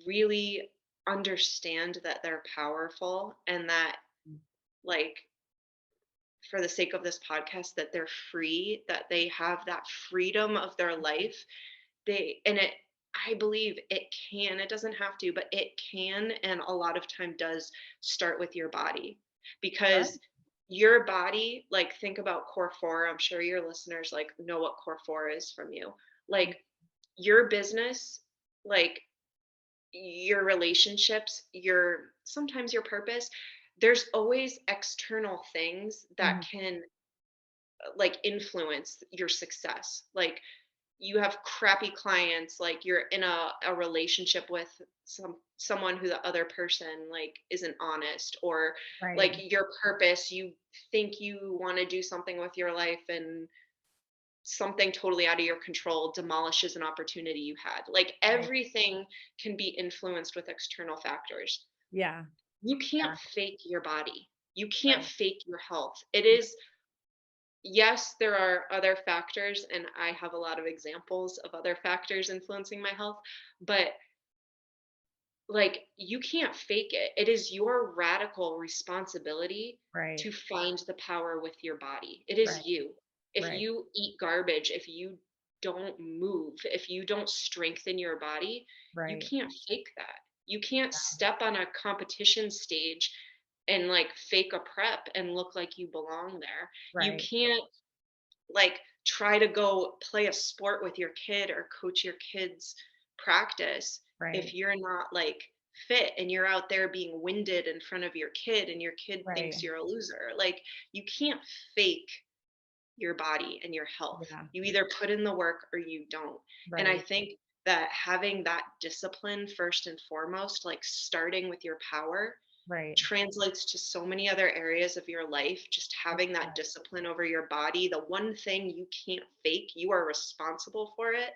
really understand that they're powerful and that like for the sake of this podcast that they're free, that they have that freedom of their life. They and it I believe it doesn't have to, but it can and a lot of time does start with your body. Right. Because your body, like think about core 4, I'm sure your listeners like know what core 4 is from you. Like your business, like your relationships, your sometimes your purpose, there's always external things that Mhm. can like influence your success. Like you have crappy clients, like you're in a relationship with someone who the other person like isn't honest, or like Right. your purpose, you think you want to do something with your life and something totally out of your control demolishes an opportunity you had. Like Right. everything can be influenced with external factors. Yeah. You can't Yeah. fake your body. You can't Right. fake your health. It is, yes, there are other factors, and I have a lot of examples of other factors influencing my health, but like you can't fake it. It is your radical responsibility Right. to find the power with your body. It is Right. you. If Right. you eat garbage, if you don't move, if you don't strengthen your body, you Right. can't fake that. You can't step on a competition stage and like fake a prep and look like you belong there. You Right. can't like try to go play a sport with your kid or coach your kids practice if Right. you're not like fit and you're out there being winded in front of your kid and your kid thinks Right. you're a loser. Like you can't fake your body and your health. Yeah. You either put in the work or you don't. And I Right. think that having that discipline first and foremost, like starting with your power, Right. translates to so many other areas of your life. Just having that Yeah. discipline over your body, the one thing you can't fake, you are responsible for it.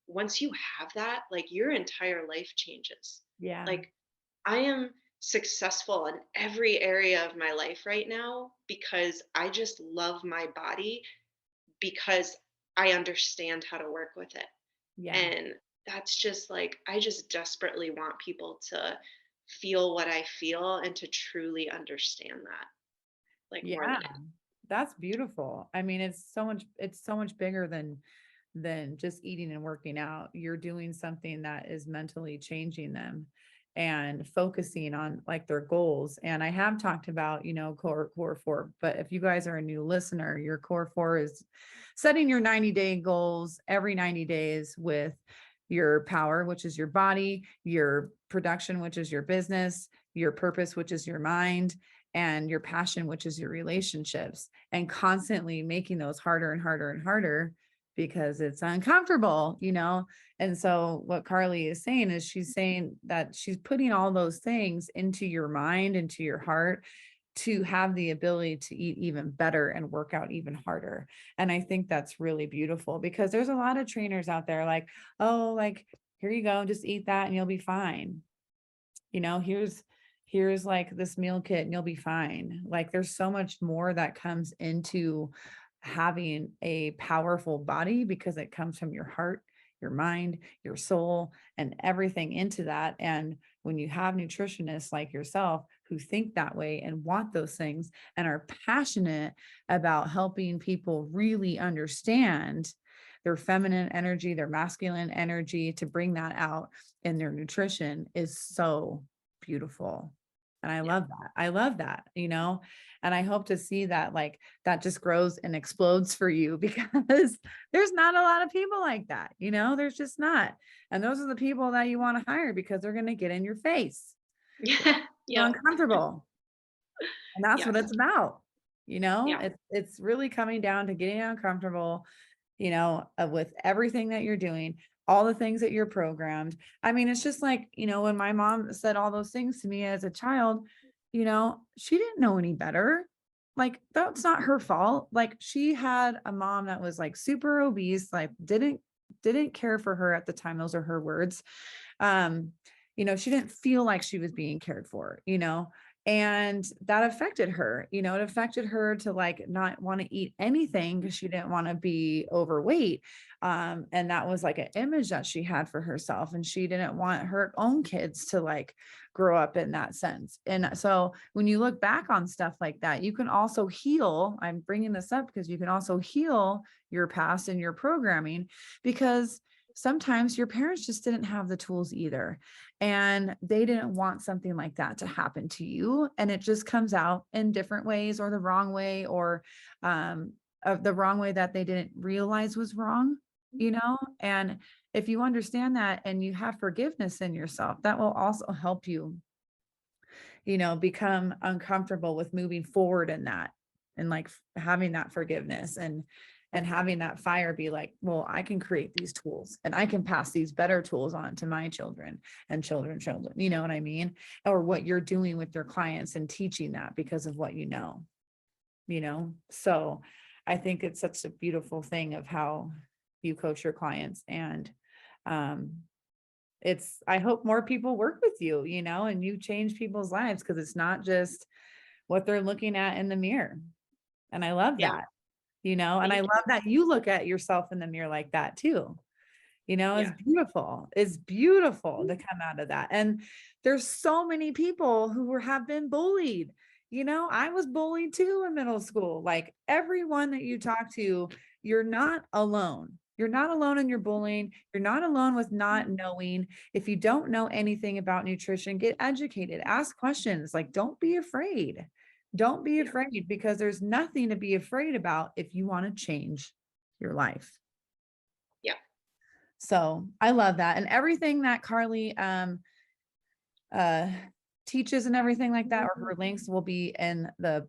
Once you have that, like your entire life changes. Yeah. Like I am successful in every area of my life right now because I just love my body, because I understand how to work with it. Yeah. And that's just like, I just desperately want people to feel what I feel and to truly understand that, like, more Yeah, than anything. that's beautiful. I mean, it's so much bigger than just eating and working out. You're doing something that is mentally changing them and focusing on like their goals. And I have talked about, core four, but if you guys are a new listener, your core four is setting your 90-day goals every 90 days with your power, which is your body, your production, which is your business, your purpose, which is your mind, and your passion, which is your relationships, and constantly making those harder and harder and harder because it's uncomfortable. And so what Carly is saying is she's saying that she's putting all those things into your mind, into your heart, to have the ability to eat even better and work out even harder. And I think that's really beautiful because there's a lot of trainers out there like, oh, like, here you go, just eat that and you'll be fine. Here's like this meal kit and you'll be fine. Like there's so much more that comes into having a powerful body because it comes from your heart, your mind, your soul, and everything into that. And when you have nutritionists like yourself who think that way and want those things and are passionate about helping people really understand their feminine energy, their masculine energy, to bring that out in their nutrition, is so beautiful. And I Yeah. love that. I love that, and I hope to see that like that just grows and explodes for you because there's not a lot of people like that, there's just not. And those are the people that you want to hire because they're going to get in your face. You're Yep. uncomfortable. And that's what Yes. it's about. Yeah. It's really coming down to getting uncomfortable, with everything that you're doing, all the things that you're programmed. I mean, it's just like, when my mom said all those things to me as a child, she didn't know any better. Like, that's not her fault. Like, she had a mom that was like super obese, like didn't care for her at the time. Those are her words. Um, she didn't feel like she was being cared for, and that affected her. It affected her to like not want to eat anything because she didn't want to be overweight. And that was like an image that she had for herself, and she didn't want her own kids to like grow up in that sense. And so when you look back on stuff like that, you can also heal. I'm bringing this up because you can also heal your past and your programming, because sometimes your parents just didn't have the tools either. And they didn't want something like that to happen to you. And it just comes out in different ways, or the wrong way, or of the wrong way that they didn't realize was wrong, and if you understand that and you have forgiveness in yourself, that will also help you, become uncomfortable with moving forward in that, and like having that forgiveness, and having that fire be like, well, I can create these tools and I can pass these better tools on to my children and children, you know what I mean? Or what you're doing with your clients and teaching that because of what so I think it's such a beautiful thing of how you coach your clients. And I hope more people work with you, and you change people's lives, because it's not just what they're looking at in the mirror. And I love Yeah. that, and I Thank love that you look at yourself in the mirror like that too. It's Yeah. beautiful. It's beautiful to come out of that. And there's so many people who have been bullied. I was bullied too in middle school. Like, everyone that you talk to, you're not alone. You're not alone in your bullying. You're not alone with not knowing. If you don't know anything about nutrition, get educated, ask questions. Like, don't be afraid. Don't be Yeah. afraid, because there's nothing to be afraid about if you want to change your life. Yeah. So I love that. And everything that Carly uh teaches and everything like that, or her links, will be in the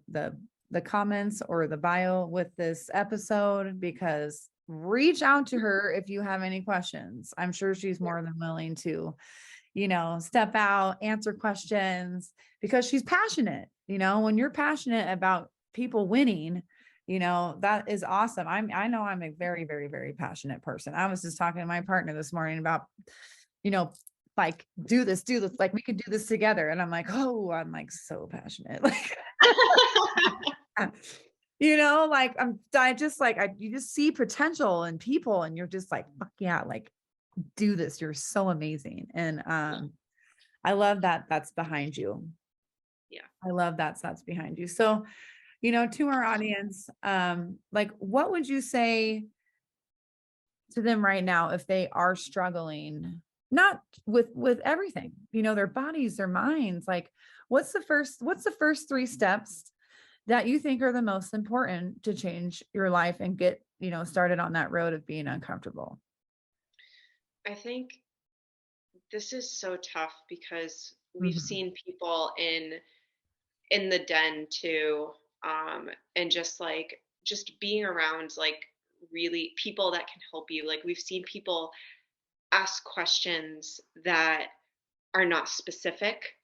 comments or the bio with this episode, because reach out to her if you have any questions. I'm sure she's more than willing to, step out, answer questions, because she's passionate. When you're passionate about people winning, that is awesome. I know I'm a very, very, very passionate person. I was just talking to my partner this morning about, you know, like, do this, like, we could do this together. And I'm like, oh, I'm like so passionate. Like, like I just like, you just see potential in people, and you're just like, fuck yeah. Like, do this. You're so amazing. And I love that that's behind you. Yeah. I love that's behind you. So, you know, to our audience, like what would you say to them right now if they are struggling, not with everything, you know, their bodies, their minds, like what's the first 3 steps that you think are the most important to change your life and get, you know, started on that road of being uncomfortable? I think this is so tough because we've Mhm. seen people in the den too, and just like just being around like really people that can help you. Like we've seen people ask questions that are not specific,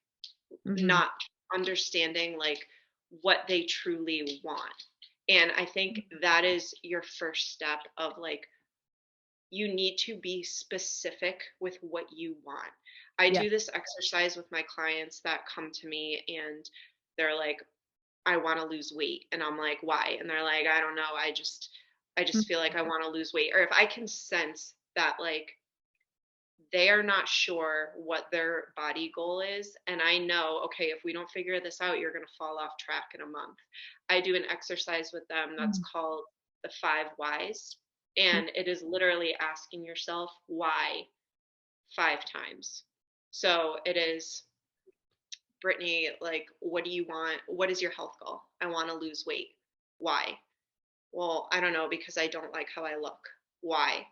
Mhm. not understanding like what they truly want. And I think that is your first step of like you need to be specific with what you want. I Yeah. do this exercise with my clients that come to me and they're like, I want to lose weight. And I'm like, why? And they're like, I don't know. I just feel like I want to lose weight. Or if I can sense that like they are not sure what their body goal is. And I know, okay, if we don't figure this out, you're going to fall off track in a month. I do an exercise with them that's Mhm. called the 5 whys. And it is literally asking yourself why 5 times. So it is, Brittany, like, what do you want? What is your health goal? I want to lose weight. Why? Well, I don't know because I don't like how I look. Why?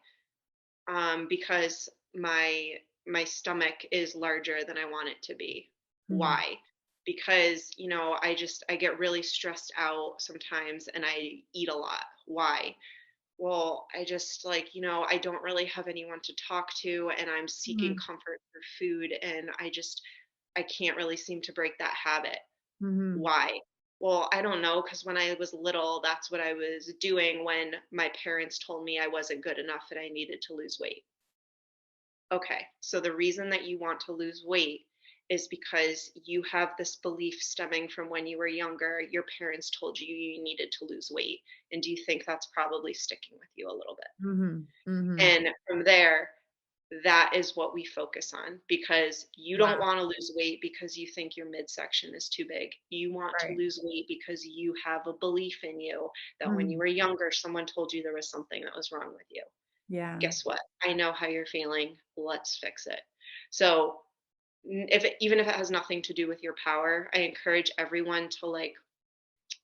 Because my stomach is larger than I want it to be. Mhm. Why? Because, I get really stressed out sometimes and I eat a lot. Why? Well, I just like, I don't really have anyone to talk to and I'm seeking Mhm. comfort through food and I can't really seem to break that habit. Mhm. Why? Well, I don't know because when I was little, that's what I was doing when my parents told me I wasn't good enough and I needed to lose weight. Okay, so the reason that you want to lose weight is because you have this belief stemming from when you were younger. Your parents told you you needed to lose weight. And do you think that's probably sticking with you a little bit? Mhm. Mhm. And from there, that is what we focus on because you don't Wow. want to lose weight because you think your midsection is too big. You want to Right. lose weight because you have a belief in you that when you Mhm. were younger, someone told you there was something that was wrong with you. Yeah. Guess what? I know how you're feeling. Let's fix it. So, even if it has nothing to do with your power, I encourage everyone to like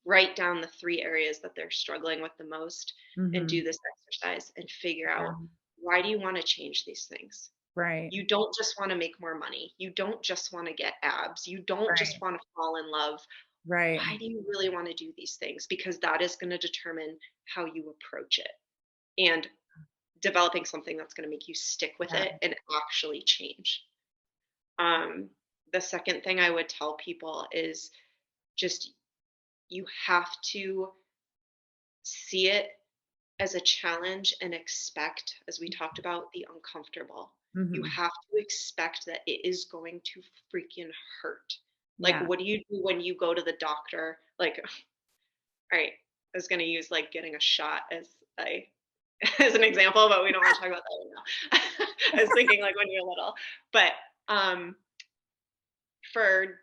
write down the 3 areas that they're struggling with the most and do Mhm. this exercise and figure Yeah. out why do you want to change these things? Right. You don't just want to make more money. You don't just want to get abs. You don't just Right. want to fall in love. Right. Why do you really want to do these things? Because that is going to determine how you approach it. And developing something that's going to make you stick with Yeah. it and actually change. Um, the second thing I would tell people is just you have to see it as a challenge and expect, as we talked about, the uncomfortable. You Mhm. have to expect that it is going to freaking hurt. Like, Yeah. what do you do when you go to the doctor? Like, all right, I was going to use like getting a shot as I as an example, but we don't want to talk about that right now. I was thinking like when you're little, but um, for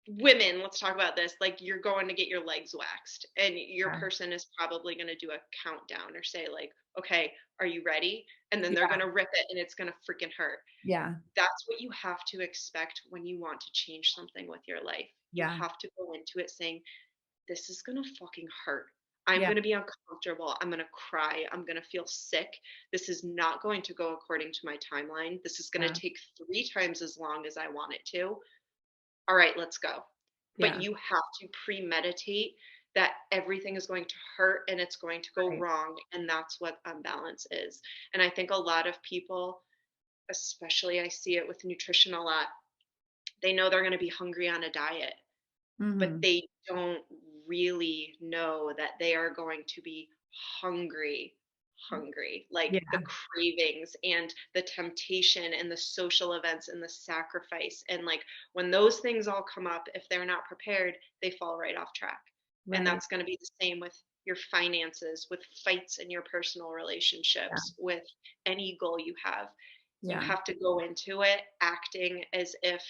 women, let's talk about this. Like you're going to get your legs waxed, and your Yeah. person is probably going to do a countdown or say like, "Okay, are you ready?" And then they're Yeah. going to rip it, and it's going to freaking hurt. Yeah. That's what you have to expect when you want to change something with your life. You Yeah. have to go into it saying, this is going to fucking hurt. I'm Yeah. going to be uncomfortable. I'm going to cry. I'm going to feel sick. This is not going to go according to my timeline. This is going to Yeah. take 3 times as long as I want it to. All right, let's go. But Yeah. you have to premeditate that everything is going to hurt and it's going to go Right. wrong. And that's what unbalance is. And I think a lot of people, especially I see it with nutrition a lot, they know they're going to be hungry on a diet, but Mhm. they don't really know that they are going to be hungry like Yeah. the cravings and the temptation and the social events and the sacrifice, and like when those things all come up, if they're not prepared, they fall right off track. And Right. that's going to be the same with your finances, with fights in your personal relationships, with any goal you have. You Yeah. have to go into it acting as if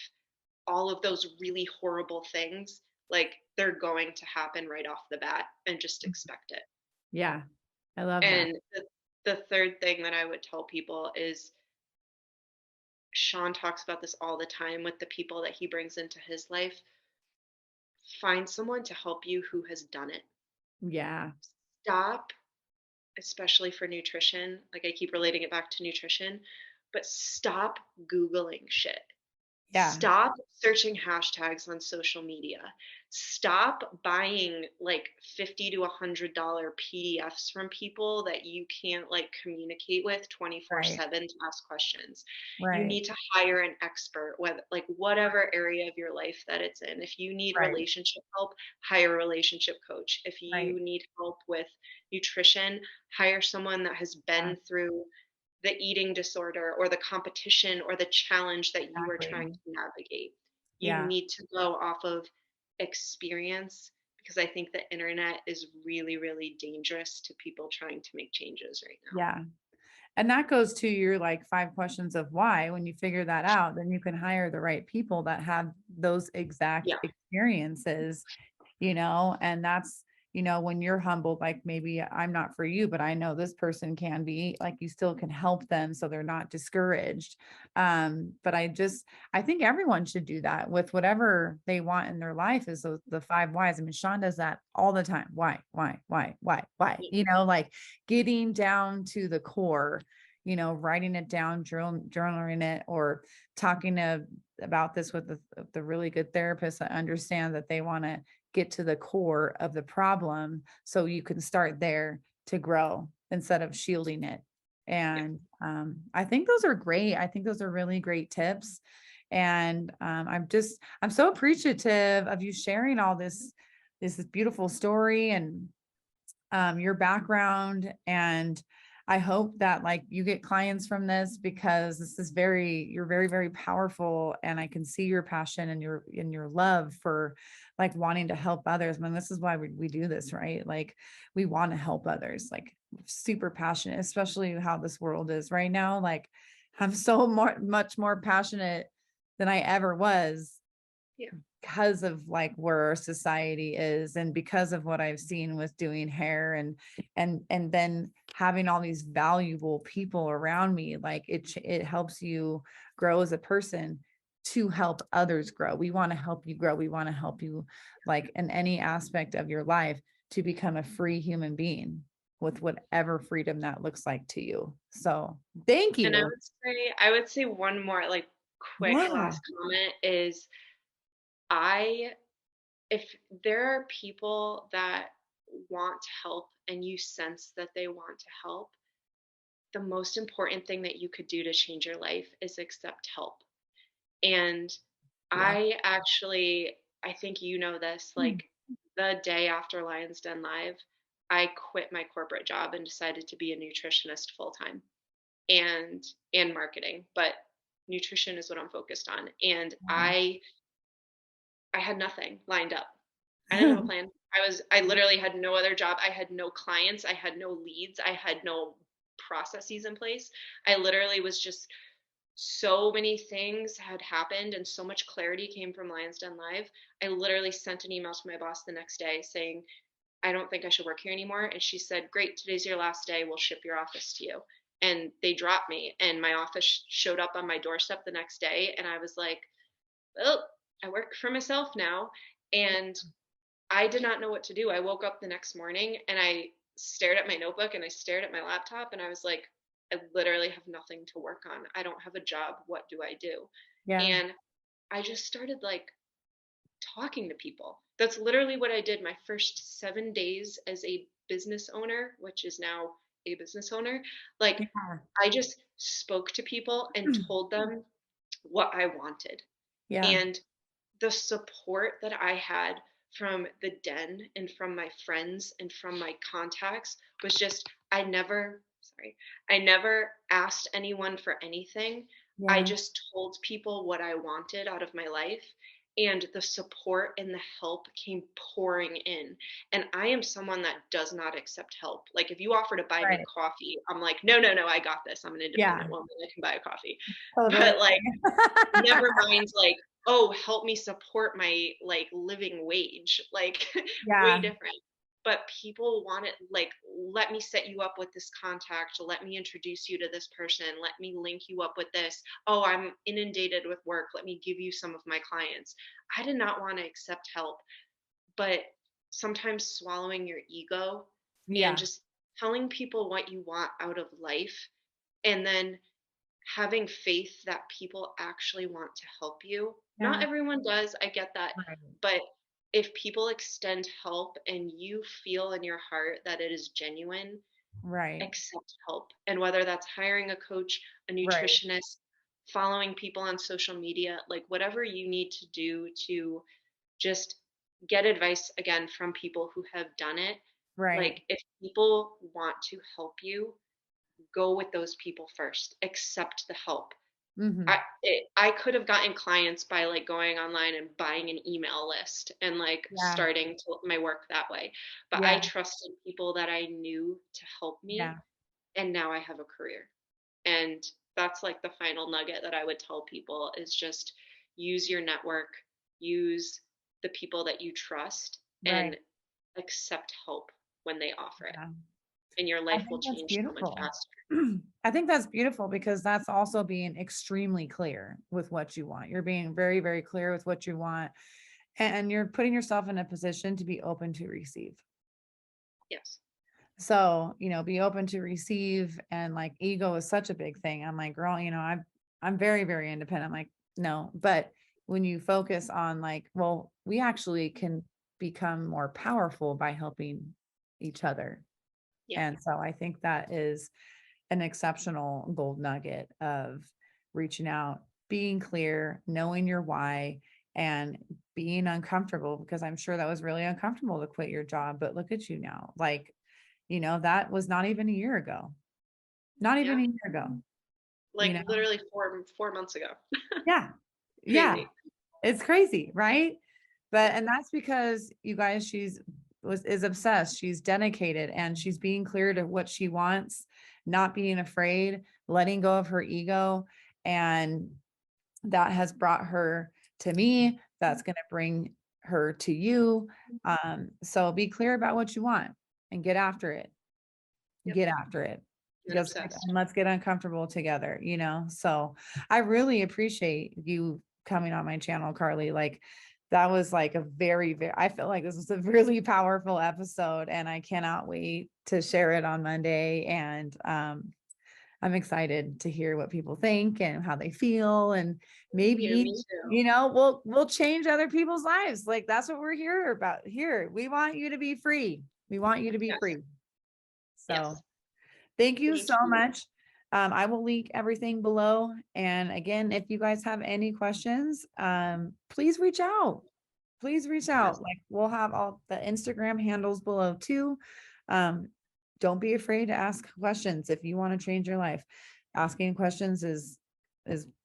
all of those really horrible things, like they're going to happen right off the bat, and just expect it. Yeah. I love that. And the third thing that I would tell people is, Sean talks about this all the time with the people that he brings into his life. Find someone to help you who has done it. Yeah. Stop, especially for nutrition. Like, I keep relating it back to nutrition, but stop Googling shit. Yeah. Stop searching hashtags on social media. Stop buying like $50 to $100 PDFs from people that you can't like communicate with Right. 24/7 to ask questions. You Right. need to hire an expert, whether like whatever area of your life that it's in. If you need Right. relationship help, hire a relationship coach. If Right. you need help with nutrition, hire someone that has Yeah. been through the eating disorder or the competition or the challenge that you are trying Exactly. to navigate. You Yeah. need to go off of experience, because I think the internet is really, really dangerous to people trying to make changes right now. Yeah. And that goes to your like 5 questions of why. When you figure that out, then you can hire the right people that have those exact Yeah. experiences, and that's, when you're humbled, like maybe I'm not for you, but I know this person can be, like you still can help them so they're not discouraged. But I think everyone should do that with whatever they want in their life, is the 5 whys. I mean, Sean does that all the time. Why, Yeah. like getting down to the core, writing it down, journaling it, or talking about this with the really good therapist that understand that they want to get to the core of the problem, so you can start there to grow instead of shielding it. Yeah. And I think those are great. I think those are really great tips. And I'm so appreciative of you sharing all this beautiful story and your background. And I hope that like you get clients from this, because you're very, very powerful. And I can see your passion and your love for like wanting to help others. I mean, this is why we do this, right? Like we want to help others, like super passionate, especially how this world is right now. Like I'm so much more passionate than I ever was, Yeah. because of like where our society is, and because of what I've seen with doing hair, and then having all these valuable people around me. Like it helps you grow as a person to help others grow. We want to help you grow. We want to help you like in any aspect of your life to become a free human being with whatever freedom that looks like to you. So thank And you. I would say one more like quick Yeah. last comment is, I if there are people that want to help and you sense that they want to help, the most important thing that you could do to change your life is accept help. And Yeah. I think you know this, Hmm. like the day after Lions Den Live, I quit my corporate job and decided to be a nutritionist full time, and marketing, but nutrition is what I'm focused on. And I had nothing lined up. I didn't have a plan. I literally had no other job. I had no clients. I had no leads. I had no processes in place. I literally was just, so many things had happened and so much clarity came from Lions Den Live. I literally sent an email to my boss the next day saying, I don't think I should work here anymore. And she said, great, today's your last day. We'll ship your office to you. And they dropped me, and my office showed up on my doorstep the next day. And I was like, oh, I work for myself now. And I did not know what to do. I woke up the next morning and I stared at my notebook and I stared at my laptop and I was like, I literally have nothing to work on. I don't have a job. What do I do? Yeah. And I just started like talking to people. That's literally what I did my first 7 days as a business owner, which is now a business owner. Like, Yeah. I just spoke to people and told them what I wanted. Yeah. And the support that I had from the den and from my friends and from my contacts was just, I never asked anyone for anything. I Yeah. just told people what I wanted out of my life. and the support and the help came pouring in. And I am someone that does not accept help. Like if you offer to buy me Right. coffee, I'm like, no, no, no, I got this. I'm an Yeah, independent woman. I can buy a coffee. totally. But like, never mind, like, oh, help me support my like living wage. Like way Yeah, different. But people want it like, let me set you up with this contact. Let me introduce you to this person. Let me link you up with this. Oh, I'm inundated with work. Let me give you some of my clients. I did not want to accept help, but sometimes swallowing your ego and yeah, just telling people what you want out of life, and then having faith that people actually want to help you. Not yeah, everyone does, I get that, right, but if people extend help and you feel in your heart that it is genuine, right, accept help. And whether that's hiring a coach, a right, nutritionist, following people on social media, like whatever you need to do to just get advice again from people who have done it. right. Like if people want to help you, go with those people first. Accept the help. Hmm. I could have gotten clients by like going online and buying an email list and like Yeah, starting my work that way. But I yeah, trusted people that I knew to help me, yeah, and now I have a career. And that's like the final nugget that I would tell people is just use your network, use the people that you trust, right. and accept help when they offer it. Yeah. And your I life will think that's change so much beautiful. faster. I think that's beautiful because that's also being extremely clear with what you want. You're being very, very clear with what you want, and you're putting yourself in a position to be open to receive. Yes. So, be open to receive, and like ego is such a big thing. I'm like, girl, I'm very, very independent. I'm like, no, but when you focus on like, well, we actually can become more powerful by helping each other. Yeah. And so I think that is an exceptional gold nugget of reaching out, being clear, knowing your why, and being uncomfortable, because I'm sure that was really uncomfortable to quit your job. But look at you now. Like, that was not even a year ago. Not even Yeah. a year ago, you Like know? literally 4 months ago. Yeah. Yeah. Crazy. It's crazy, right? And that's because you guys, is obsessed. She's dedicated, and she's being clear to what she wants, not being afraid, letting go of her ego. And that has brought her to me. That's going to bring her to you. So be clear about what you want and get after it. Yep. Get after it. And Just obsessed. and let's get uncomfortable together, So I really appreciate you coming on my channel, Carly. Like that was like a very, very, I feel like this was a really powerful episode, and I cannot wait to share it on Monday. And I'm excited to hear what people think and how they feel, and Yeah, maybe, me too. we'll change other people's lives. Like that's what we're here about here. We want you to be free. We want you to be Yes. free. So Yes. thank you Thank so you. much. I will link everything below. And again, if you guys have any questions, please reach out. Please reach Yes. out. Like we'll have all the Instagram handles below too. Don't be afraid to ask questions if you want to change your life. Asking questions is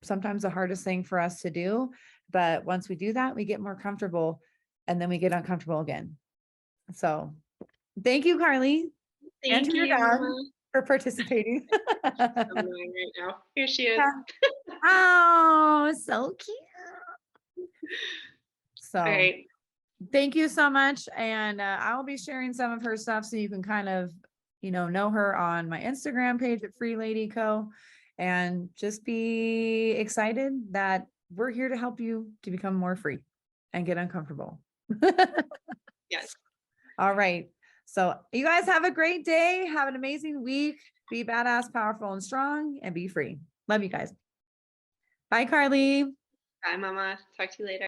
sometimes the hardest thing for us to do. But once we do that, we get more comfortable, and then we get uncomfortable again. So thank you, Carly, and Thank to your you, dad Mama. for participating. I'm annoying right now. Here she is. Oh, so cute. All So right. thank you so much. And I'll be sharing some of her stuff so you can kind of, know her on my Instagram page at freeladyco, and just be excited that we're here to help you to become more free and get uncomfortable. Yes. All right. So you guys have a great day. Have an amazing week. Be badass, powerful, and strong, and be free. Love you guys. Bye, Carly. Bye, Mama. Talk to you later.